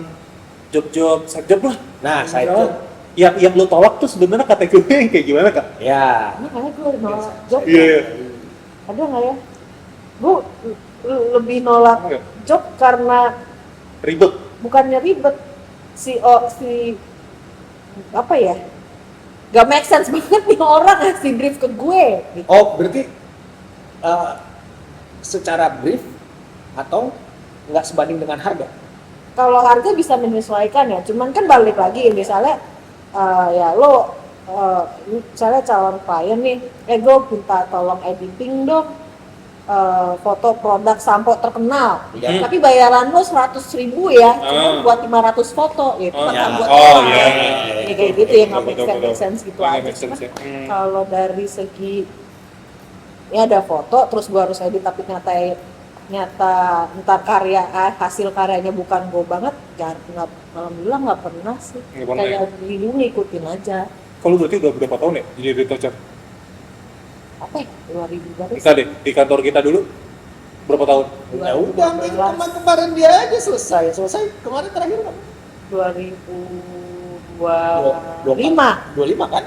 side job lah, Nah saya itu misalnya yang lu tolak tuh sebenarnya kategorinya yang kayak gimana kak? ya Ini kayak gue nolak job. Iya. Ada nggak ya? Gue lebih nolak Enggak. job karena Ribet. bukannya ribet, apa ya? Gak make sense banget nih orang ngasih brief ke gue. Gitu. oh berarti secara brief atau nggak sebanding dengan harga? Kalau harga bisa menyesuaikan ya, cuman kan balik lagi misalnya ya lo misalnya calon klien nih, gue minta tolong editing dong. foto produk sampo terkenal, Iya. tapi bayaran lo 100.000 ya, cuma Ah. buat 500 foto, ya itu Oh, kan ya. buat Oh, apa? iya. Ya, kayak gitu ya, nggak Betul, make betul, sense gitu betul. aja. Make sense, Cuma ya. kalau dari segi ya ada foto, terus gua harus edit tapi nyata ntar hasil karyanya bukan gue banget, nggak, alhamdulillah nggak pernah sih. Nggak pernah Kayak dulu ngikutin aja. Kalau berarti udah berapa tahun ya jadi retoucher? Apa ya, 2000 berapa sih? Enggak deh, di kantor kita dulu berapa tahun? Ya udah, kemarin dia aja selesai kemarin terakhir kan 2025 25 kan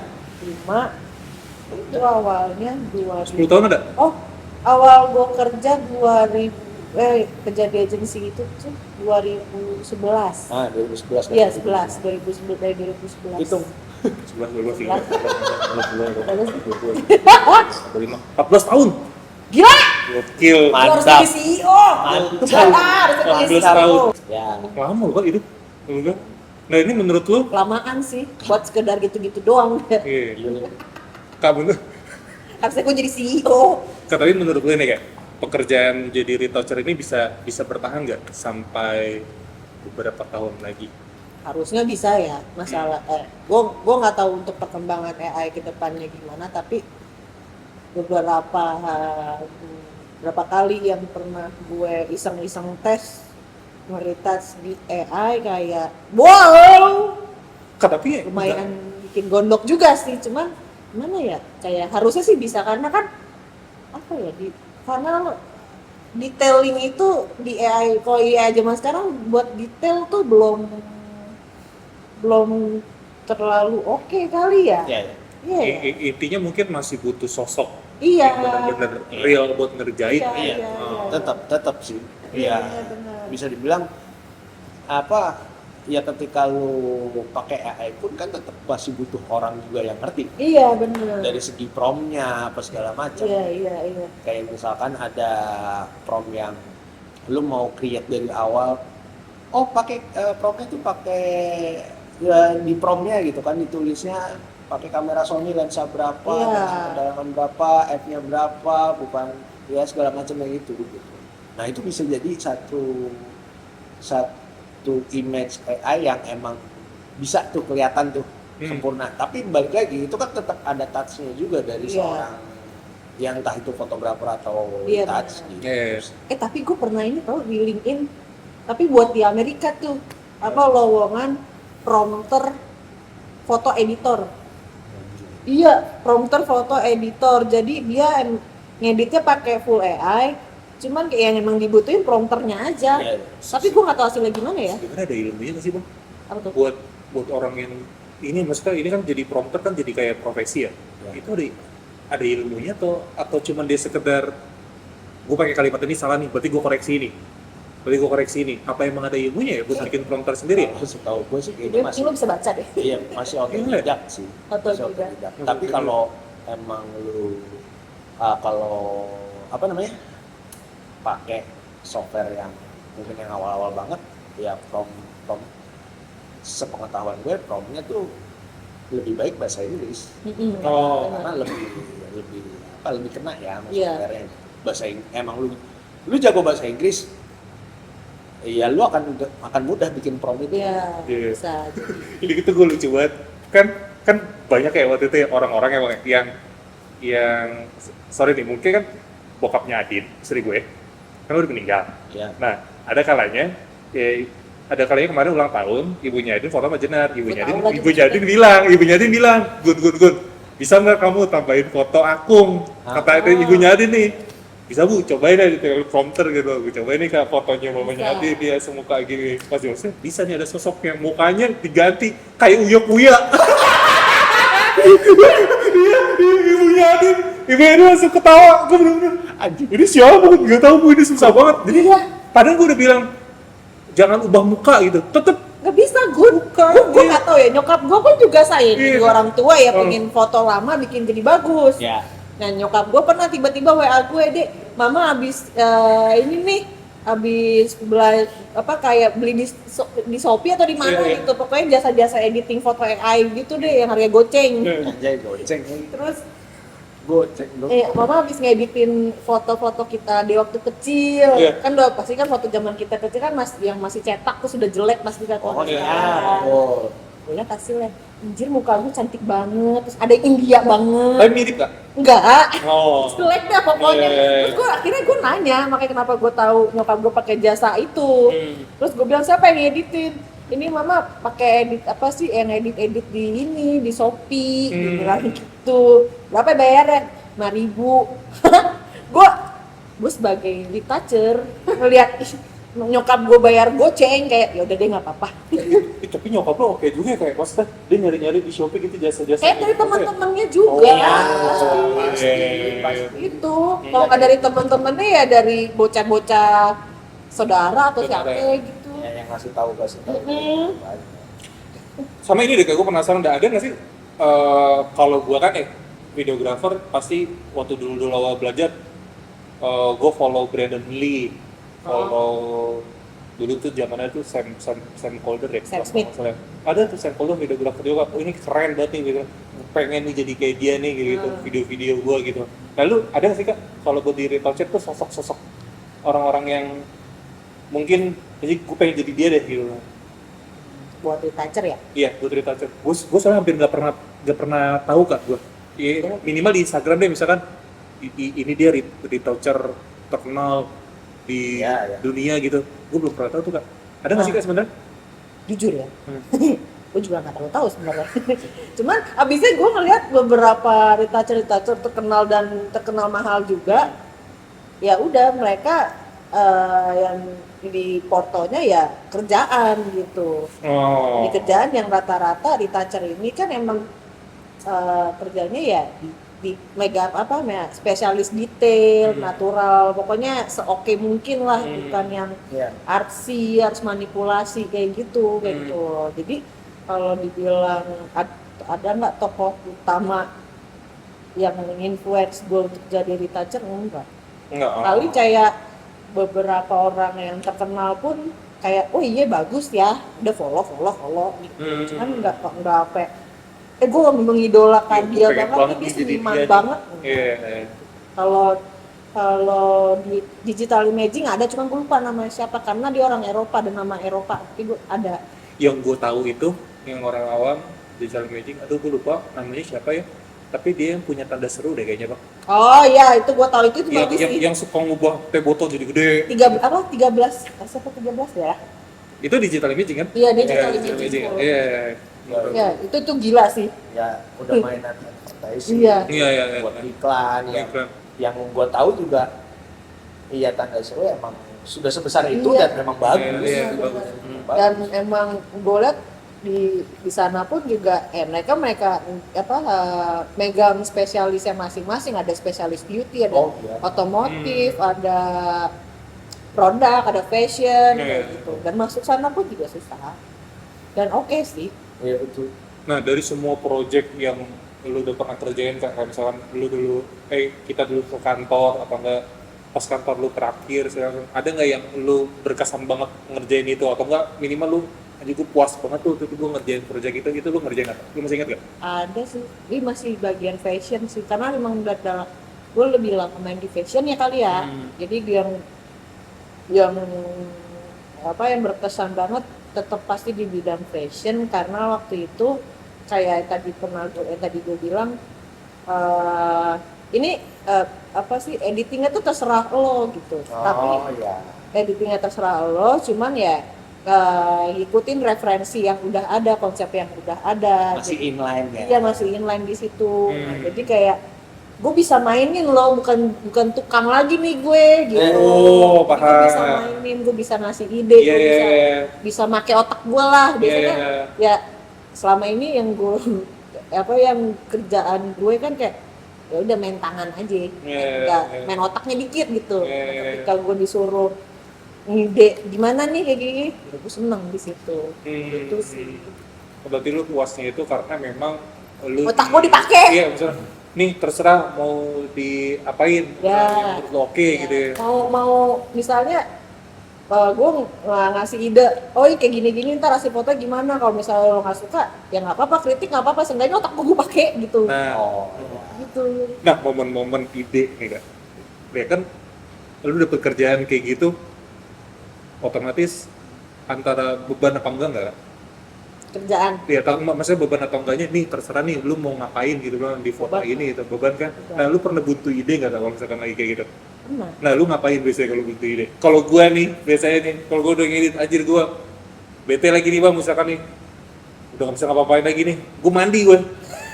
5 itu awalnya 10 2000. tahun ada? Oh, awal gue kerja 2000 kerja di agensi itu tuh 2011. ah 2011 kan Iya, 11 2011 dari 2011. hitung 11, 12, 13, 11. 14 tahun. Gila, Gokil. lu harus Mantap. jadi CEO. Mantap. Harus jadi 14 tahun. CEO. ya Lama loh kan itu. Enggak. Nah, ini menurut lu? Lamaan sih, buat sekedar gitu-gitu doang. Iya. Kak, bener. Harusnya gue jadi CEO. Kak, tapi menurut lu ini kayak pekerjaan jadi retoucher ini bisa bertahan nggak sampai beberapa tahun lagi? Harusnya bisa ya, masalah gue nggak tahu untuk perkembangan AI ke depannya gimana, tapi beberapa kali yang pernah gue iseng-iseng tes nge-retouch di AI kayak wow, Kak, tapi lumayan bikin gondok juga sih, cuman gimana ya, kayak harusnya sih bisa karena kan apa ya, karena detailing itu di AI, kalau AI zaman sekarang buat detail tuh belum terlalu oke kali ya. ya Iya. intinya mungkin masih butuh sosok Iya. yang benar-benar real buat ngerjain. Iya, iya. iya. tetap sih Iya, ya benar. bisa dibilang apa ya, ketika lu pakai AI pun kan tetap masih butuh orang juga yang ngerti Iya, benar. dari segi promnya apa segala macam. Iya. Kayak misalkan ada prom yang lu mau create dari awal, oh pakai promnya tuh pakai ya, di promnya gitu kan ditulisnya pakai kamera Sony lensa berapa, Iya. dengan kedalaman berapa, f-nya berapa, bukan ya segala macam yang itu gitu. Nah itu bisa jadi satu image AI yang emang bisa tuh kelihatan tuh sempurna. Tapi balik lagi itu kan tetap ada touch-nya juga dari Iya. seorang yang entah itu fotografer atau Iya, touch benar. gitu. Yes. Tapi gue pernah ini tau di LinkedIn, tapi buat di Amerika tuh apa lowongan prompter foto editor. Iya, prompter foto editor. Jadi dia ngeditnya pakai full AI, cuman kayak yang emang dibutuhin prompternya aja. Iya. Tapi gue nggak tahu hasilnya gimana ya. Sebenarnya ada ilmunya nggak sih, Bang? Apa tuh? Buat orang yang ini, maksudnya ini kan jadi prompter kan jadi kayak profesi ya. Ya. Itu ada ilmunya atau cuman dia sekedar gue pakai kalimat ini salah nih, berarti gue koreksi ini. Apa emang ada ilmunya ya buat bikin prompter sendiri ya? Kalau setahu gue sih kayaknya masih Lu bisa baca deh. iya masih otodidak sih. Masih Otodidak. Tapi kalau emang lu kalau apa namanya pakai software yang mungkin yang awal-awal banget ya prompt sepengetahuan gue promptnya tuh lebih baik bahasa Inggris Mm-mm. Oh. karena lebih kena ya sama Iya. software-nya. Bahasa emang lu jago bahasa Inggris ya lu akan mudah bikin prompt itu. Iya, Iya. bisa jadi. Ini gitu gue lucu banget. Kan banyak kayak waktu itu ya orang-orang yang sorry nih, mungkin kan bokapnya Adin, istri gue, kan udah meninggal. Ya. Nah, ada kalanya kemarin ulang tahun, ibunya Adin foto sama Jenar. Ibunya Adin bilang, Gun, bisa nggak kamu tambahin foto Akung? Kata ibunya Adin nih, bisa Bu, cobain aja di teleprompter gitu. Gue cobain nih kak fotonya mamanya Bisa. Adin, dia semuka gini. Pas maksudnya bisa nih ada sosoknya, mukanya diganti kayak Uya. Ibunya Adin langsung ketawa. Gue bener-bener, anjing, ini siapa? Gue nggak tahu Bu, ini susah banget. Jadi padahal gue udah bilang, jangan ubah muka gitu, tetep Nggak bisa, gue nggak tahu ya, nyokap gue kan juga saya jadi Iya. orang tua ya, Oh. pengen foto lama bikin jadi bagus. Ya. Nah nyokap gue pernah tiba-tiba WA gue, Dek, mama habis ini nih, habis kayak beli di Shopee atau di mana Iya. gitu, pokoknya jasa-jasa editing foto AI gitu deh yang harga goceng. Iya. Anjay goceng. Terus Gocek lu. Mama habis ngeditin foto-foto kita di waktu kecil. Iya. Kan udah pasti kan foto zaman kita kecil kan yang masih cetak tuh sudah jelek pasti kan. Oh iya. Oh. Gue liat hasilnya. Anjir muka gue cantik banget. Terus ada yang India banget. Tapi mirip gak? Enggak. Oh. Jelek dah pokoknya. Iya. Terus gue akhirnya gue nanya, makanya kenapa gue tahu nyokap gue pakai jasa itu. Terus gue bilang siapa yang ngeditin? Ini mama pakai edit apa sih yang edit di ini di Shopee, dibilang gitu. Berapa bayarnya? 5.000. gue sebagai retoucher ngeliat nyokap gue bayar goceng kayak ya udah deh nggak apa-apa. Tapi nyokap lo oke juga ya, kayak maksudnya dia nyari-nyari di Shopee gitu jasa-jasa. Kayak dari gitu, teman-temannya juga. Iya. Pasti. Itu kalau nggak dari teman-temannya ya dari bocah-bocah saudara atau Saudara. siapa gitu. Ya, yang ngasih tahu. Sama ini deh, kayak gue penasaran, ada nggak sih kalau gue kan videographer pasti waktu dulu awal belajar gue follow Brandon Lee, follow dulu tuh zamannya tuh Sam Calder ya, Sam kalau Smith. nggak salah. Ada tuh Sam Calder videographer juga, oh ini keren banget nih gitu, pengen nih jadi kayak dia nih gitu, video-video gue gitu. Lalu ada nggak sih kak kalau buat di retoucher tuh sosok-sosok orang-orang yang mungkin jadi gue pengen jadi dia deh gitu. Buat retoucher ya. Iya, buat retoucher. Gue soalnya hampir nggak pernah tahu kak gue. Iya, minimal di Instagram deh misalkan ini dia retoucher terkenal di Iya. dunia gitu. Gue belum pernah tahu tuh kak. Ada nggak sih kak sebenarnya? Jujur ya. Gue juga nggak tahu sebenarnya. Cuman abisnya gue ngeliat beberapa retoucher terkenal dan terkenal mahal juga. Ya udah mereka yang di portonya ya kerjaan gitu. Oh. Di kerjaan yang rata-rata retoucher ini kan emang kerjanya ya di mega apa ya spesialis detail, natural, pokoknya seoke mungkin lah, bukan yang Iya. artsy, harus manipulasi kayak gitu. Jadi kalau dibilang ada nggak tokoh utama yang influence gue untuk jadi retoucher, enggak. Enggak. Kali kayak beberapa orang yang terkenal pun kayak oh iya bagus ya, udah follow gitu. Cuman nggak apa gue mengidolakan dia banget, dia seniman banget. Iya. Kalau di digital imaging ada, cuma gue lupa namanya siapa karena dia orang Eropa dan nama Eropa, tapi gue ada. Yang gue tahu itu yang orang awam digital imaging, aduh gue lupa namanya siapa ya. Tapi dia yang punya tanda seru deh kayaknya bang. Oh iya itu gue tahu itu bagus sih. Yang suka ngubah teh botol jadi gede. 13 ya? Itu digital imaging kan? Iya digital imaging. Iya. Ya itu tuh gila sih. Ya udah mainan advertising. Iya. Iya. Buat iklan Iklan. yang gue tahu juga. Iya, tanda seru emang sudah sebesar itu Iya. dan memang bagus. Iya, bagus. Dan emang gue lihat di sana pun juga mereka megang spesialisnya masing-masing, ada spesialis beauty, ada Oh, iya. otomotif, ada produk, ada fashion Iya. kayak gitu. Dan masuk sana pun juga susah. Dan oke sih. Iya betul. Nah dari semua project yang lu udah pernah kerjain kayak misalkan lu dulu, kita dulu ke kantor apa enggak pas kantor lu terakhir, ada nggak yang lu berkesan banget ngerjain itu atau enggak minimal lu aja gue puas banget tuh gue ngerjain project itu lu ngerjain apa? Lu masih ingat gak? Ada sih. Ini masih bagian fashion sih karena memang udah gue lebih lama main di fashion ya kali ya. Jadi yang yang berkesan banget tetap pasti di bidang fashion karena waktu itu kayak tadi gue bilang ini editingnya tuh terserah lo gitu. Tapi iya. editingnya terserah lo, cuman ya ikutin referensi yang udah ada, konsep yang udah ada. Masih inline ya. Iya masih inline di situ. Jadi kayak gue bisa mainin lo, bukan tukang lagi nih gue gitu. Oh, Gue paham. bisa mainin, gue bisa ngasih ide, Iya, gue iya. bisa make otak gue lah. Biasanya ya selama ini yang gue yang kerjaan gue kan kayak ya udah main tangan aja, nggak main otaknya dikit gitu. Ketika gue disuruh ngide gimana nih kayak gini, ya gue seneng di situ. Itu sih. Berarti lu puasnya itu karena memang lu Otak gue dipakai. Iya, misalnya nih terserah mau diapain, Ya. yang menurut lo oke gitu ya. Mau misalnya gue ngasih ide, oh kayak gini-gini ntar hasil foto gimana, kalau misalnya lo nggak suka ya nggak apa-apa, kritik nggak apa-apa, seenggaknya otak gue pakai gitu. Nah, Oh, Gitu gitu. Nah, momen-momen ide nih kak, ya kan, lu dapet kerjaan kayak gitu, otomatis antara beban apa enggak nggak? Kak? Kerjaan. Ya, maksudnya beban atau enggaknya nih terserah nih, lu mau ngapain gitu bang di foto Beban. ini itu beban kan? Beban. Nah, lu pernah buntu ide nggak Kak, kalau misalkan lagi kayak gitu? Pernah. Nah, lu ngapain biasanya kalau buntu ide? Kalau gua nih, biasanya nih, kalau gua udah ngedit anjir gua bete lagi nih bang, misalkan nih udah nggak bisa ngapa-ngapain lagi nih, gua mandi gua.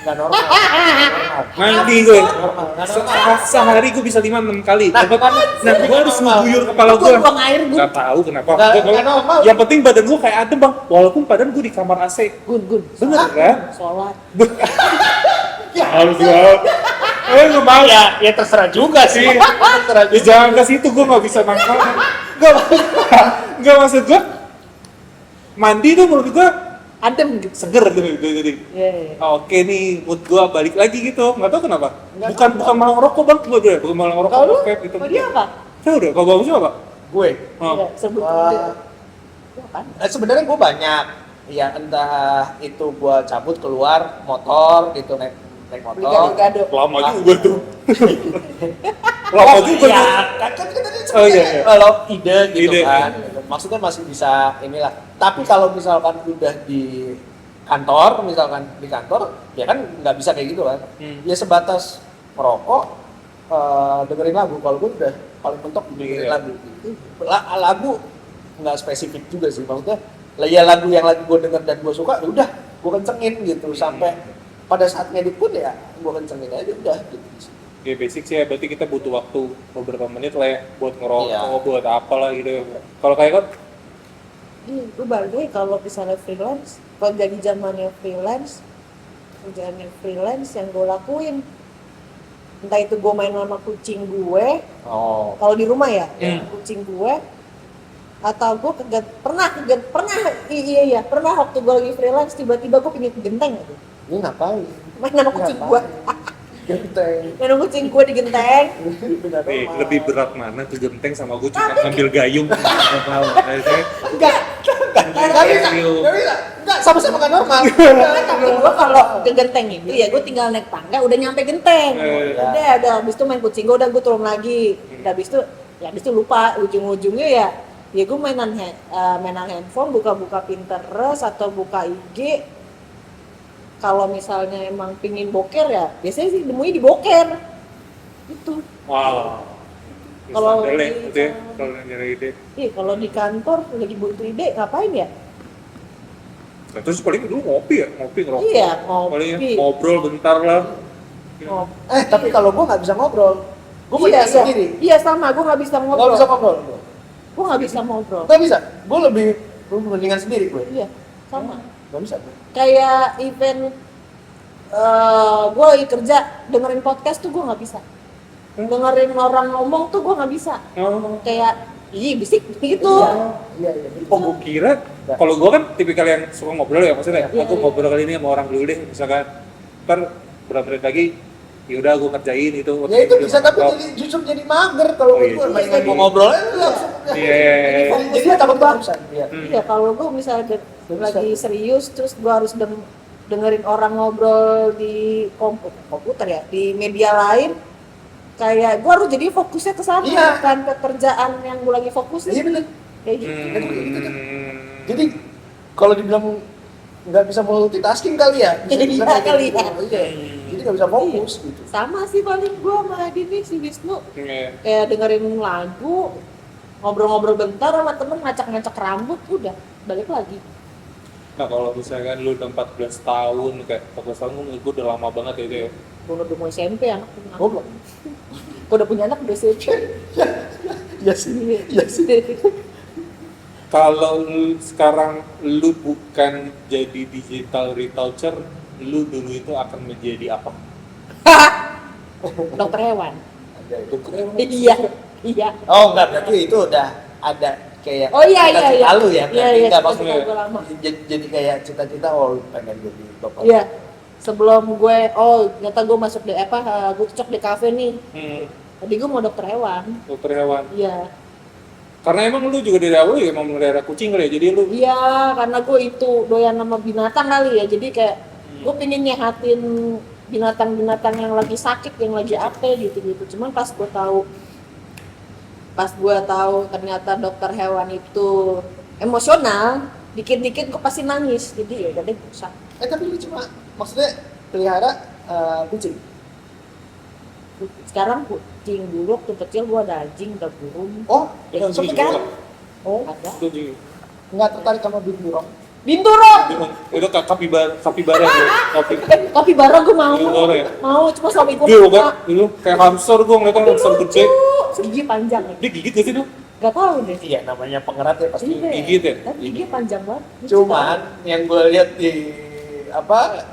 Nggak normal. Nggak normal. Mandi gue. Normal. Nggak normal. Sehari gue bisa 5-6 kali. Nah, Nah, kan gue harus normal. ngeguyur kepala Gua gue. buang air gue. Gak tahu kenapa. Nggak normal. Yang penting badan gue kayak adem bang. Walaupun badan gue di kamar AC. Gun. Bener kan? Sholat. Harus gue. Nggak mau. Ya terserah juga sih. Iya. Terserah Ya, juga. jangan ke situ, gue nggak bisa nangkal. Nggak maksud gue. Mandi tuh menurut gue Adem gitu. seger gitu jadi. Iya. Oke nih, mood gue balik lagi gitu. Nggak tahu kenapa. Nggak Bukan malah ngerokok bang, gue deh. Bukan malah ngerokok. Kalau lu? vape gitu. Oh, dia apa? Saya udah. Kalau bagusnya apa? Gue. Oh. Iya, sebut Wah. dia. Dia apa? Sebenarnya gue banyak. Ya entah itu gue cabut keluar motor gitu naik Beli motor. gado-gado. Lama juga tuh. Lama juga ya, tuh. kan tadi Oh, iya, iya. kalau ide gitu Ide, kan. iya. Gitu. Maksudnya masih bisa inilah. Tapi kalau misalkan udah di kantor, ya kan nggak bisa kayak gitu kan. Ya sebatas merokok, dengerin lagu. Kalau gue udah paling mentok dengerin Iya. lagu. Lagu nggak spesifik juga sih, maksudnya. Lah ya lagu yang lagi gue denger dan gue suka, ya udah gue kencengin gitu sampai pada saat ngedit pun ya gue kencengin aja udah gitu. Ya basic sih ya, berarti kita butuh waktu beberapa menit lah ya buat ngerokok, Iya. buat apalah gitu. Kalau kayak kan, Iya, gue balik lagi kalau misalnya freelance, kalau jadi zamannya freelance, kerjaannya freelance yang gue lakuin, entah itu gue main sama kucing gue, Oh. kalau di rumah ya, Hmm. kucing gue, atau gue pernah waktu gue lagi freelance tiba-tiba gue pengen ke genteng gitu, Ini ngapain? main sama kucing gue, Genteng. main sama kucing gue di genteng, Benar nih, normal. lebih berat mana tuh genteng sama gue cuma ngambil gayung. Nggak tahu. enggak, Nggak bisa, nggak sama-sama nggak normal. tapi gue kalau ke genteng itu ya gue tinggal naik tangga udah nyampe genteng, udah habis itu main kucing gue udah gue turun lagi, udah habis itu lupa ujung-ujungnya ya gue mainan handphone, buka Pinterest atau buka IG. Kalau misalnya emang pingin boker ya biasanya sih nemunya di boker itu. Wow. Kalau Misalnya di- gitu ya, kalau nyari ide. Iya, kalau di kantor lagi butuh ide ngapain ya? Nah, terus paling dulu ngopi ngerokok. Iya, Paling ngopi. ngobrol bentar lah. Oh, Tapi kalau gue nggak bisa ngobrol, gue iya, mending sendiri. Iya sama, gue nggak bisa Nggak ngobrol. bisa ngobrol. Gue nggak bisa ngobrol. Nggak bisa. Gue lebih mendingan sendiri gue. Iya, sama. Nggak bisa. Kayak event gue lagi kerja dengerin podcast tuh gue nggak bisa. Dengerin orang ngomong tuh gue nggak bisa. Oh. Kayak bisik gitu. Iya. Oh, gue kira kalau gue kan tipikal yang suka ngobrol ya, maksudnya Iya, aku iya. ngobrol kali ini sama orang dulu deh, misalkan ntar berapa menit lagi, yaudah gue kerjain itu. Ya itu bisa, tapi justru jadi mager kalau Oh, iya. gue main Iya, mau ngobrol langsung. Iya. Jadi takut bosan. Iya. Iya, kalau gue misalnya Bisa. lagi serius terus gue harus dengerin orang ngobrol di komputer ya, di media lain, kayak gue harus jadi fokusnya ke sana, Iya. bukan ke kerjaan yang gue lagi fokus Iya benar. kayak gitu. Jadi kalau dibilang nggak bisa multitasking kali ya, Iya, kayak kali gitu. ya. Iya. Jadi nggak bisa fokus gitu. Sama sih paling gue sama Dini si Wisnu, Iya. kayak dengerin lagu, ngobrol-ngobrol bentar sama temen, ngacak-ngacak rambut, udah balik lagi. Nah kalau misalkan lu udah 14 tahun, kayak 14 tahun gue udah lama banget ya itu ya. Gue udah mau SMP anak, Goblok. gue udah punya anak udah SMP. Iya sih. Iya sih. Kalau sekarang lu bukan jadi digital retoucher, lu dulu itu akan menjadi apa? Dokter hewan. Dokter hewan. Iya. Oh enggak, berarti itu udah ada kayak Oh iya. cita-cita lu ya, berarti Iya, nggak maksudnya cita-cita gue lama. jadi kayak cita-cita lu pengen jadi dokter. Iya. Sebelum gue, ternyata gue masuk di gue cocok di kafe nih. Tadi gue mau dokter hewan. Dokter hewan. Iya. Karena emang lu juga dari awal ya emang melihara kucing kali ya, jadi lu Iya, karena gue itu doyan sama binatang kali ya. Jadi kayak gue pengen nyehatin binatang-binatang yang lagi sakit, yang lagi apa gitu-gitu. Cuman pas gue tahu ternyata dokter hewan itu emosional, dikit-dikit gue pasti nangis. Jadi ya udah deh, usah. Tapi lu cuma maksudnya pelihara kucing. Sekarang kucing, dulu waktu kecil gue ada anjing, ada burung. Oh, Ya, sempet kan? juga. Oh, Ada. Itu juga. nggak tertarik sama binturong. Binturong! Itu kapibara gue. Kapibara gue mau. Kapibara ya? Mau, cuma suami gue Dulu kan, dulu kayak hamster gue ngeliat hamster gede. Gigi panjang ya? Dia gigit gak sih tuh? Gak tahu deh. Iya, namanya pengerat ya pasti. Iya. gigit ya? Tapi gigi panjang banget. Cuman yang gue lihat di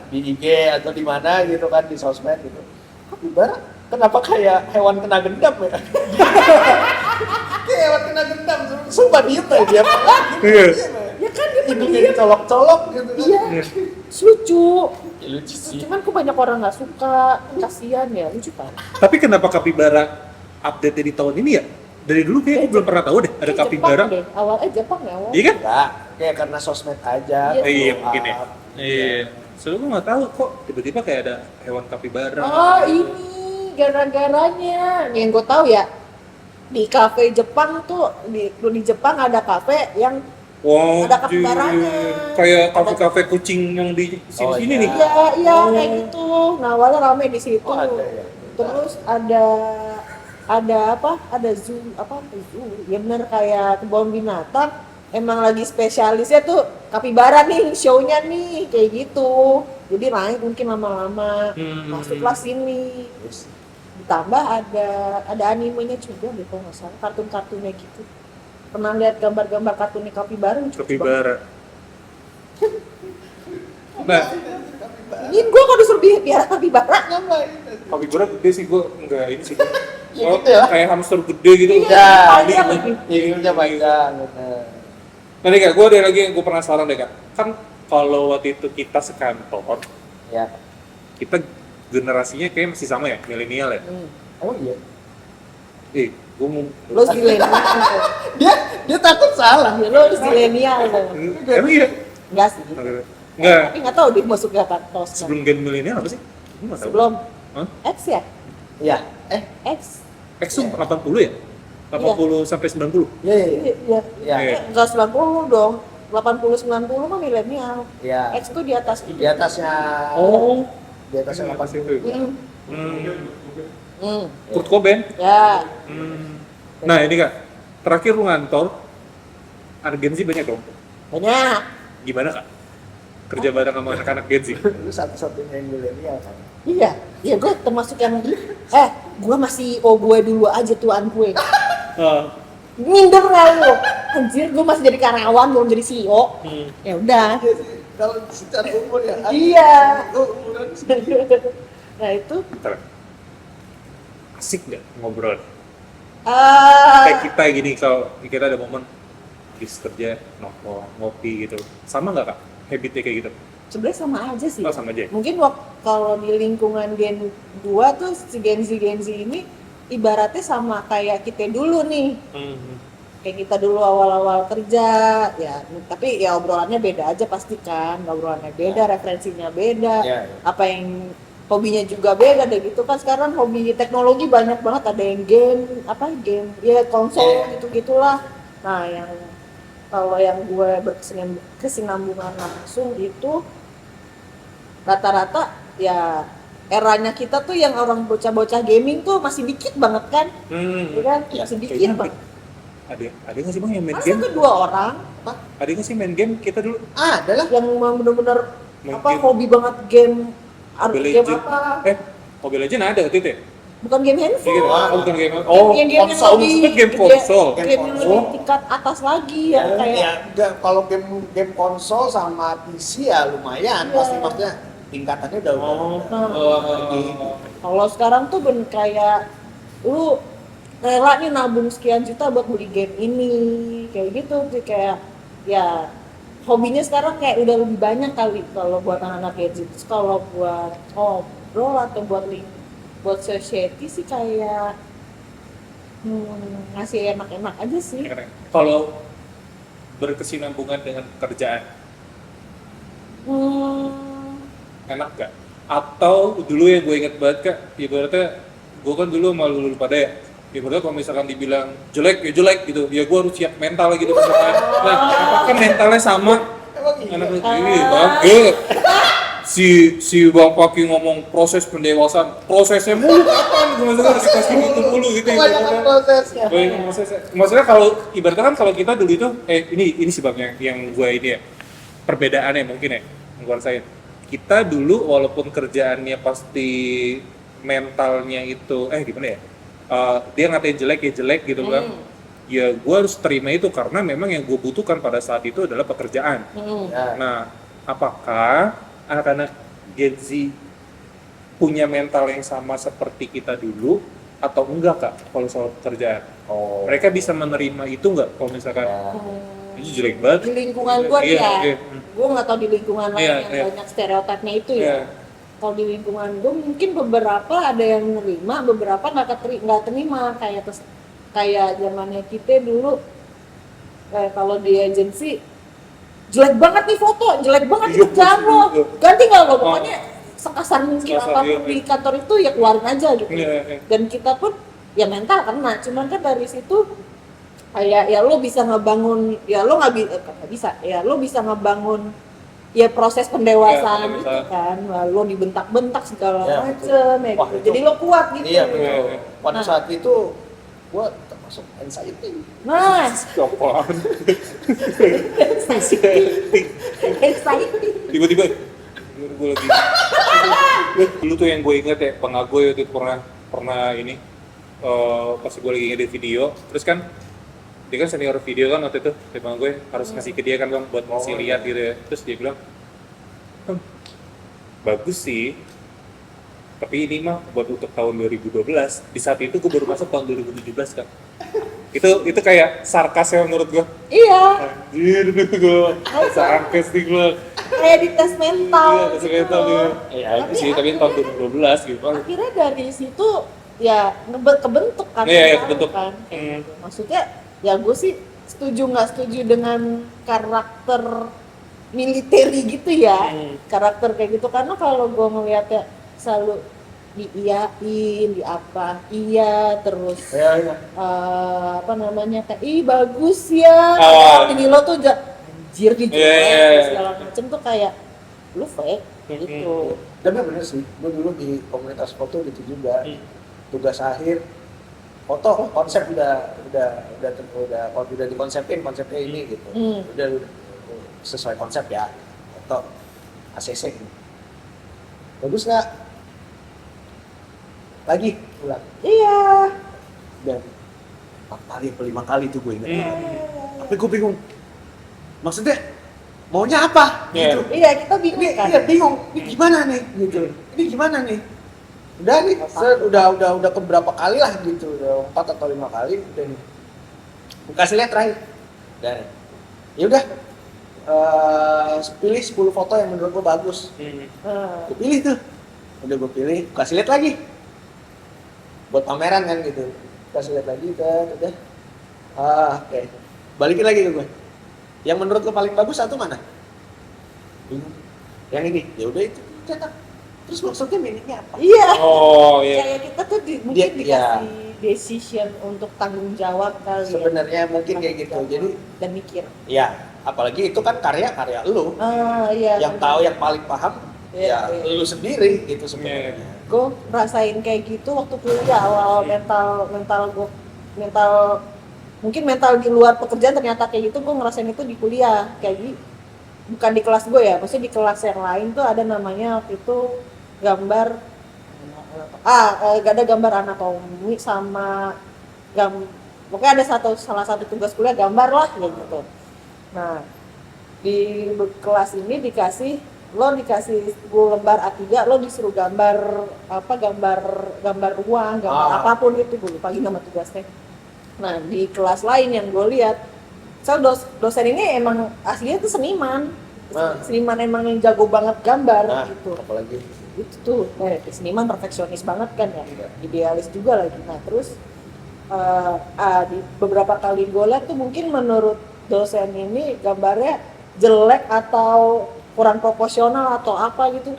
di IG atau di mana gitu kan di sosmed gitu. Kapibara kenapa kayak hewan kena gendam ya? Kayak hewan kena gendam, sumpah diem aja dia. Iya. Ya kan dia Hidungnya pendiam. dicolok-colok gitu kan. Iya. Lucu. Ya, lucu sih. Cuman kok banyak orang nggak suka, kasihan ya, lucu kan? Tapi kenapa kapibara update di tahun ini ya? Dari dulu kayak gue belum pernah tahu deh ada Kayak kapibara. Jepang deh. Jepang ya awal. Iya kan? Enggak, kayak karena sosmed aja. Iya. Iya blow mungkin ya. up. Iya. Soalnya gue nggak tahu kok tiba-tiba kayak ada hewan kapibara. Oh ini gara-garanya. Yang gue tahu ya, di kafe Jepang tuh, di Jepang ada kafe yang Wow, ada kapibaranya. kayak kafe-kafe kucing yang di sini-sini Oh, nih. iya. iya kayak gitu. Nah awalnya rame di situ. Oh, ada ya. Terus ada apa? Ada zoo, zoo? Ya bener kayak kebun binatang. Emang lagi spesialisnya tuh kapibara nih, show-nya nih kayak gitu. Jadi naik mungkin lama-lama masuklah sini. Terus, Ditambah ada animenya juga deh kalau nggak salah, kartun-kartunnya gitu. Pernah lihat gambar-gambar kartunnya kapibara? Lucu Kapibara. Nah, Ini gue kalau disuruh biara kapibara. ngapain? kapibara gede sih gue enggak ini sih. Ya Oh, gitu ya. kayak hamster gede gitu. Iya, Ya, panjang. hidungnya panjang. Bener. Nah nih kak, gue ada lagi yang gue penasaran deh kak. Kan kalau waktu itu kita sekantor, Ya. kita generasinya kayak masih sama ya, milenial ya. Oh iya. Gue mau. Lo zilenial. Dia takut salah. Lo zilenial lo. Emang iya? Enggak sih. Enggak. Tapi nggak tahu dia masuk ke kantor. Sebelum gen milenial apa sih? Gue nggak tahu. Sebelum Hah? X ya? Iya. X. X tuh 80 ya? 80 sampai 90? Iya, iya, iya. Iya. Iya. Enggak 90 dong. 80-90 mah milenial. Iya. X tuh di atas Di atasnya. Oh. Di atasnya Pas 80. itu. Hmm. Kurt Cobain. Ya. Nah ini kak, terakhir lu ngantor, Gen Z banyak dong. Banyak. Gimana kak? Kerja bareng sama anak-anak Gen Z. Lu satu-satunya yang milenial kan. Iya. Iya gue termasuk yang gue masih gue dulu aja tuan gue. Minder nggak lu? Anjir, gue masih jadi karyawan, belum jadi CEO. Ya udah. Iya sih. Kalau secara umur ya. Iya. Umuran Nah itu Bentar. Asik nggak ngobrol? eh Kayak kita gini, kalau kita ada momen habis kerja, nongkrong, ngopi gitu. Sama nggak kak? Habitnya kayak gitu? sebenarnya sama aja sih. Oh sama aja ya? Mungkin kalau di lingkungan Gen 2 tuh si Gen Z ini ibaratnya sama kayak kita dulu nih. Kayak kita dulu awal-awal kerja, ya tapi ya obrolannya beda aja pasti kan. Obrolannya beda, referensinya beda. Iya, iya. Apa yang hobinya juga beda deh gitu kan. Sekarang hobi teknologi banyak banget, ada yang game ya konsol gitu-gitulah. Nah, yang kalau yang gue berkesinambungan langsung itu rata-rata ya eranya kita tuh yang orang bocah-bocah gaming tuh masih dikit banget kan, ya kan? Iya, Masih dikit kayaknya banget. Ada nggak sih bang yang main Masa game? tuh 2 orang Ada nggak sih main game kita dulu? Ada lah. yang memang bener-bener Main apa game. hobi banget game Mobile game Legend. apa? Mobile Legend ada waktu itu ya? Bukan game Iya, handphone. gitu. Oh bukan game. Oh, yang game konsol. yang lebih Maksudnya game gede, konsol. game yang Game lebih konsol. tingkat atas lagi ya kayak Ya, enggak, kalau game konsol sama PC ya lumayan. Iya. Pasti maksudnya tingkatannya udah kalau sekarang tuh kayak lu rela nih nabung sekian juta buat beli game ini kayak gitu tuh kayak ya hobinya sekarang kayak udah lebih banyak kali kalau buat anak-anak gadget. Terus kalau buat ngobrol atau buat society sih kayak ngasih enak-enak aja sih. Kalau berkesinambungan dengan pekerjaan, Hmm, enak gak? Atau dulu yang gue inget banget Kak, ibaratnya gue kan dulu sama lu pada ya, ibaratnya kalau misalkan dibilang jelek ya jelek gitu, ya gue harus siap mental gitu misalkan. Nah, apakah mentalnya sama? Emang iya. Anak ini bangke. Si Bang Paki ngomong proses pendewasaan, prosesnya mulu kapan? Gue maksudnya harus dikasih gitu mulu gitu ya. Kebanyakan prosesnya. Banyak prosesnya. Maksudnya kalau ibaratnya kan kalau kita dulu itu, ini sebabnya yang gue ini ya, perbedaannya mungkin ya, yang gue rasain. Kita dulu walaupun kerjaannya pasti mentalnya itu, gimana ya, dia ngatain jelek ya jelek gitu kan. Ya gue harus terima itu karena memang yang gue butuhkan pada saat itu adalah pekerjaan. Ya. Nah, apakah anak-anak Gen Z punya mental yang sama seperti kita dulu atau enggak Kak kalau soal pekerjaan? Oh. Mereka bisa menerima itu enggak kalau misalkan Ya. itu jelek banget? Di lingkungan gue Iya, ya, iya. gue nggak tahu di lingkungan lain Iya, yang iya. banyak stereotipnya itu Iya. ya. Kalau di lingkungan gue mungkin beberapa ada yang nerima, beberapa nggak terima kayak zamannya kita dulu. Kalau di agensi jelek banget nih foto, jelek banget Iya, kerjaan iya. lo, ganti nggak lo, pokoknya sekasar mungkin Sekasar, apapun iya, di iya. kantor itu ya keluarin aja gitu. Iya, iya. Dan kita pun ya mental kena, cuman kan dari situ kayak ya lo bisa ngebangun, ya lo nggak bisa, ya lo bisa ngebangun ya proses pendewasaan Iya, gitu pendewasaan. kan. Wah, lo dibentak-bentak segala Ya, macem ya Wah, gitu. itu- Jadi lo kuat gitu. Iya betul. Iya. Pada Nah. saat itu gua termasuk anxiety. Nah, Apaan? exciting. Tiba-tiba gue lagi dulu tuh yang gue inget ya, pengagoy waktu itu pernah ini pas gue lagi ngedit video, terus kan dia kan senior video kan waktu itu, bang gue harus ngasih ke dia kan bang buat ngasih lihat gitu ya, terus dia bilang bagus sih tapi ini mah buat untuk tahun 2012. Di saat itu gue baru masuk tahun 2017 kan. Itu kayak sarkas ya menurut gue. Iya, Anjir gue sarkas nih gue. kayak di tes mental. Iya, tes mental gitu. nih. Iya, itu sih, tapi tahun 2012 gitu. Akhirnya dari situ ya kebentuk kan. Iya, iya, mental kebentuk. kan. Maksudnya ya gue sih nggak setuju dengan karakter militeri gitu ya, karakter kayak gitu, karena kalau gue ngeliatnya selalu diiyain, iya terus Ya, ya. apa namanya kayak ih bagus ya, Oh. ini lo tuh anjir di Iya, iya, iya. segala macem tuh kayak lu fake gitu. Tapi bener sih, gue dulu di komunitas foto gitu juga. Tugas akhir foto konsep udah dikonsepin konsepnya ini gitu. Udah sesuai konsep ya. Foto ACC. Bagus nggak? Lagi ulang. Iya. Dan 4 kali atau 5 kali tuh gue ingat. Tapi gue bingung. Maksudnya maunya apa? Iya. Gitu. Iya, kita bingung kan. Iya bingung. Ini gimana nih? Gitu. Ini gimana nih? Udah nih, udah keberapa kali lah gitu. Udah 4 atau 5 kali udah nih. Gue kasih lihat terakhir. Dan ya udah pilih 10 foto yang menurut gue bagus. Gue pilih tuh. Udah gue pilih, kasih lihat lagi. Buat pameran kan gitu. Kasih lihat lagi kan, udah. Oke. Balikin lagi ke gue. Yang menurut lo paling bagus satu mana? Bingung. Yang ini. Ya udah itu cetak. Terus maksudnya meaningnya apa? Iya. Oh iya. Kayak kita tuh mungkin Dia- dikasih decision untuk tanggung jawab kali ya. Sebenarnya mungkin kayak gitu. Tanggung Jadi jawab dan mikir. ya, apalagi itu kan karya lu. Iya. Yang tahu yang paling paham Iya, ya iya. lu sendiri gitu sebenarnya. Gue rasain kayak gitu waktu kuliah, awal mental mungkin mental di luar pekerjaan ternyata kayak gitu. Gue ngerasain itu di kuliah kayak gitu, bukan di kelas gue ya, maksudnya di kelas yang lain tuh ada namanya waktu itu gambar gak ada gambar anatomi sama pokoknya ada salah satu tugas kuliah gambar lah kayak gitu. Nah di kelas ini dikasih 10 lembar A3, lo disuruh gambar gambar ruang, gambar apapun itu, gue lupa lagi nama tugasnya. Nah di kelas lain yang gue lihat, dosen ini emang aslinya tuh seniman, seniman emang yang jago banget gambar gitu. Apalagi Itu tuh seniman perfeksionis banget kan ya, idealis juga lagi. Nah terus di beberapa kali gue lihat tuh mungkin menurut dosen ini gambarnya jelek atau kurang proporsional atau apa gitu,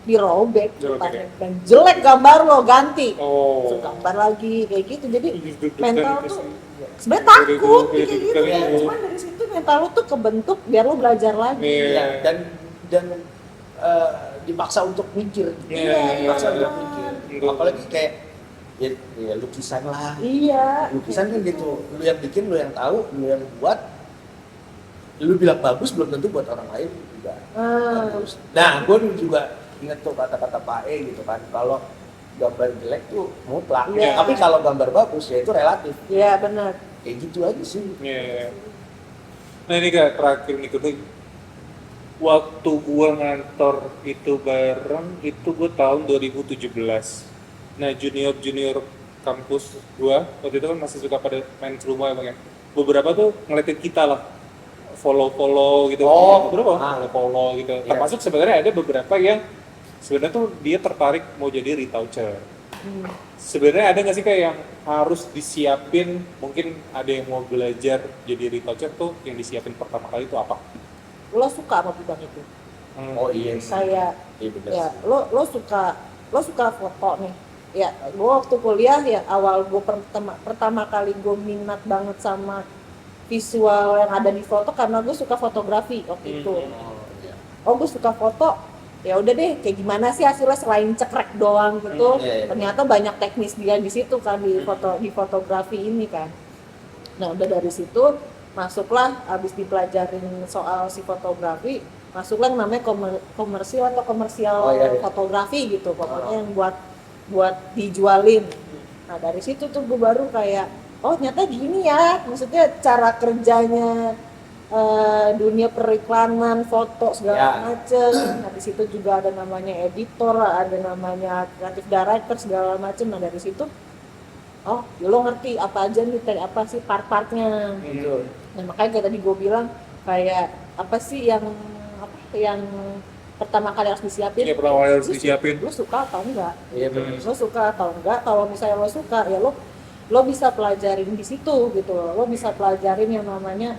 dirobek Dirobek, dan jelek gambar lo ganti. Oh. Terus gambar lagi kayak gitu. Jadi Deg-degan mental gitu tuh sih. sebenarnya takut Iya, kayak gitu deg-degan, ya. iya. Cuman dari situ mental lo tuh kebentuk biar lo belajar lagi. Iya. Iya, dan dipaksa untuk mikir. Iya, Dipaksa iya. untuk mikir. Betul. Apalagi kayak ya lukisan lah. Iya. Lukisan kan gitu. Lu yang bikin, lu yang tahu, lu yang buat. Lu bilang bagus belum tentu buat orang lain juga bagus. Nah, gue juga inget tuh kata-kata Pak E gitu kan. Kalau gambar jelek tuh mutlak. Iya. Tapi kalau gambar bagus ya itu relatif. Iya benar. Kayak gitu aja sih. Iya. Nah ini Kak, terakhir nih Kak. Waktu gua ngantor itu bareng, itu gua tahun 2017. Nah junior kampus gua, waktu itu kan masih suka pada main ke rumah ya. Beberapa tuh ngeliatin kita lah, follow gitu. Oh. Beberapa Ah. follow gitu. Iya. Termasuk sebenarnya ada beberapa yang sebenarnya tuh dia tertarik mau jadi retoucher. Sebenarnya ada nggak sih kayak yang harus disiapin, mungkin ada yang mau belajar jadi retoucher tuh yang disiapin pertama kali itu apa? Lo suka sama bidang itu? Oh iya sih. Kayak Iya bener ya sih. lo suka foto nih. Ya, gue waktu kuliah ya awal gue pertama kali gue minat banget sama visual yang ada di foto karena gue suka fotografi waktu itu. Oh, iya. Oh gue suka foto, ya udah deh kayak gimana sih hasilnya selain cekrek doang gitu. Iya. Ternyata banyak teknis dia di situ kan di fotografi ini kan. Nah udah dari situ masuklah abis dipelajarin soal si fotografi, masuklah yang namanya komersial Oh, iya. fotografi gitu pokoknya yang buat dijualin. Nah dari situ tuh gue baru kayak oh ternyata gini ya, maksudnya cara kerjanya dunia periklanan, foto segala Ya. macem. Nah di situ juga ada namanya editor, ada namanya creative director segala macem. Nah dari situ oh ya lo ngerti apa aja nih kayak apa sih part-partnya. Gitu. Nah makanya kayak tadi gue bilang kayak apa sih yang pertama kali harus disiapin. Iya, pertama kali harus disiapin. Lo suka atau enggak? Iya bener. Lo suka atau enggak? Kalau misalnya lo suka ya lo bisa pelajarin di situ gitu. Lo bisa pelajarin yang namanya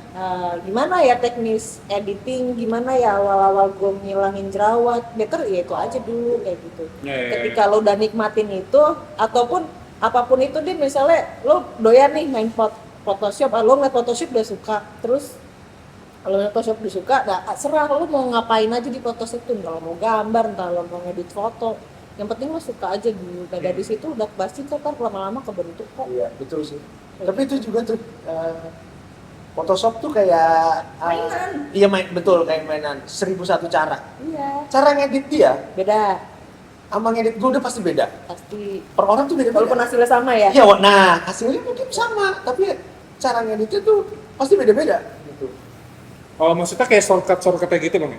gimana ya teknis editing, gimana ya awal-awal gue ngilangin jerawat. Better ya itu aja dulu kayak gitu. Iya. Ketika lo udah nikmatin itu ataupun apapun itu deh, misalnya lo doyan nih main Photoshop, lo ngeliat Photoshop udah suka, terus kalau ngeliat Photoshop udah suka, nah serah lo mau ngapain aja di Photoshop tuh, kalau mau gambar, entah lo mau ngedit foto, yang penting lo suka aja dulu. Nah dari situ udah pasti tuh kan lama-lama kebentuk kok. Iya betul sih. Tapi itu juga tuh Photoshop tuh kayak Mainan. Iya betul kayak mainan 1001 cara. Iya, Cara ngedit dia beda sama ngedit gue udah pasti beda. pasti. Per orang tuh beda. Walaupun hasilnya sama ya. Iya, nah hasilnya mungkin sama, tapi cara ngeditnya tuh pasti beda-beda gitu. Oh maksudnya kayak shortcut kayak gitu bang?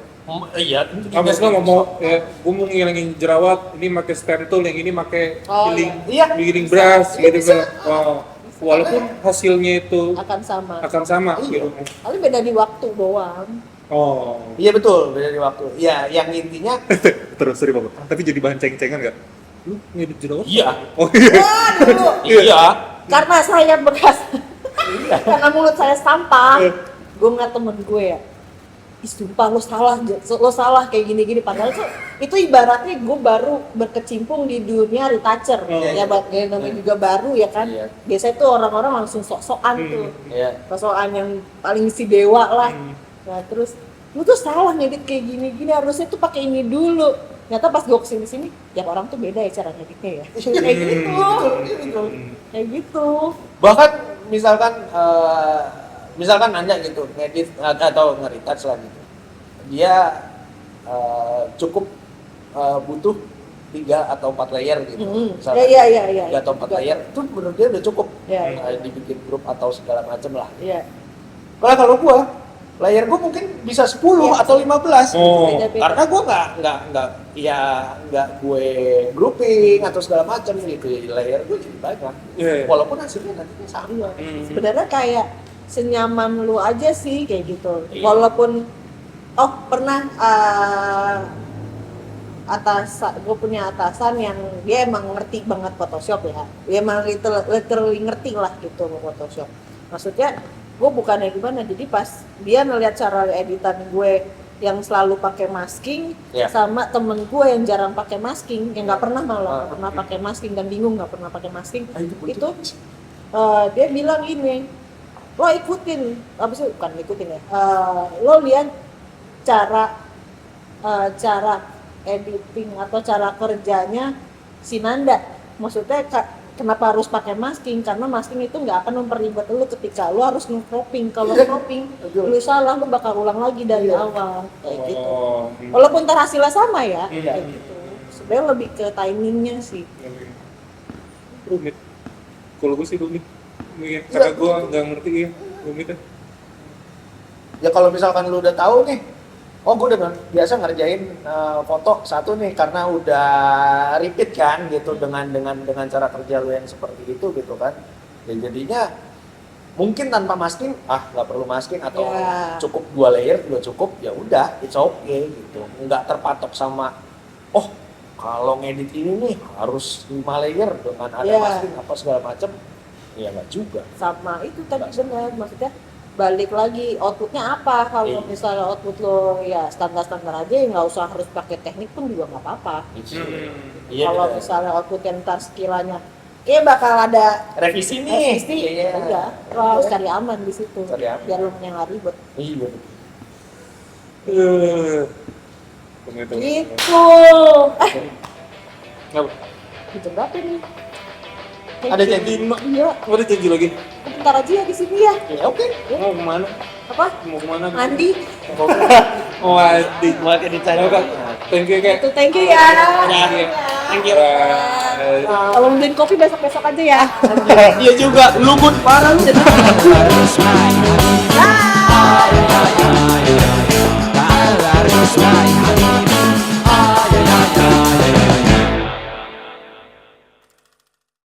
Iya. Oh, maksudnya ngomong ya, gue mau ngilangin jerawat, ini pakai stem tool, yang ini pakai Oh, iya. healing Bisa. brush Iya, gitu bisa. kan. Oh, walaupun hasilnya itu Akan sama. sama Iya. gitu. Tapi beda di waktu doang. Oh. Iya betul, beda di waktu. Iya, yang intinya Terus sorry bang, tapi jadi bahan ceng-cengan nggak? Lu ngedit jerawat? iya. Oh iya. Wah dulu. Iya. Karena saya bekas karena mulut saya sampah, gue ngeliat temen gue ya, ih sumpah lo salah kayak gini-gini, padahal tuh itu ibaratnya gue baru berkecimpung di dunia retoucher. Iya, Ya namanya juga baru ya kan. Iya. Biasanya tuh orang-orang langsung sok-sokan tuh, Iya. sok-sokan yang paling si dewa lah. Nah terus lu tuh salah ngedit kayak gini-gini, harusnya tuh pakai ini dulu. Ternyata pas gue kesini-sini, tiap orang tuh beda ya cara ngeditnya ya. Kayak gitu. Kayak gitu. Bahkan misalkan Anda gitu ngedit atau nge-retouch lah gitu. Dia cukup butuh 3 atau 4 layer gitu. Misalkan Iya. 3 atau 4 layer itu menurut dia udah cukup. Iya. Dibikin grup atau segala macem lah. Iya. Kalau gua layer gua mungkin bisa 10 Iya. atau 15 Oh. gitu. Beda-beda. Karena gua nggak gue grouping atau segala macam gitu. Layer gua jadi banyak. Iya. Walaupun hasilnya nantinya sama. Iya. Sebenarnya kayak senyaman lu aja sih kayak gitu. Iya. Walaupun pernah gue punya atasan yang dia emang ngerti banget Photoshop ya. Dia emang literally ngerti lah gitu sama Photoshop. Maksudnya gue bukannya gimana, jadi pas dia ngeliat cara editan gue yang selalu pakai masking, Iya. sama temen gue yang jarang pakai masking, yang nggak pernah malah nggak pernah pakai masking dan bingung nggak pernah pakai masking. Itu dia bilang gini, lo ikutin, apa sih, bukan ikutin ya, lo lihat cara editing atau cara kerjanya si Nanda. Maksudnya kenapa harus pakai masking? Karena masking itu nggak akan memperlibat lo ketika lo harus cropping. Kalau cropping lo salah, lo bakal ulang lagi dari awal kayak gitu. Oh, Walaupun ntar hasilnya sama ya, Iya. kayak gitu. Sebenarnya lebih ke timingnya sih. rumit. Kalau gue sih rumit. Karena gue nggak ngerti ya rumit. Ya kalau misalkan lu udah tahu nih, oh gue udah biasa ngerjain foto satu nih karena udah repeat kan gitu dengan cara kerja lu yang seperti itu gitu kan. Ya jadinya mungkin tanpa masking, nggak perlu masking atau Ya. cukup 2 layer juga cukup, ya udah it's okay gitu. Nggak terpatok sama kalau ngedit ini nih harus 5 layer dengan ada Ya. masking apa segala macem. Ya nggak juga. Sama itu tadi benar, maksudnya balik lagi outputnya apa. Kalau Iya. misalnya output lo ya standar-standar aja, ya nggak usah harus pakai teknik pun juga nggak apa-apa. Iya, Kalau bener. misalnya output yang ntar skillanya kayak bakal ada Revisi nih. revisi, Iya. udah lo harus cari aman di situ, Cari aman. biar lo yang nggak ribet. Iya. Rumit. Gitu. Apa? Gitu berapa nih? Ada janji? Iya, Oh, ada janji lagi? bentar aja ya di sini ya. Ya oke. Mau kemana? Apa? Mau kemana? Mandi. Oh, Adi. Buat editnya. Oke. Thank you, Kak. Itu thank you ya. Thank you. Bye. Kalau mau beliin kopi besok-besok aja ya. Iya juga, lu pun parah lu. Smile.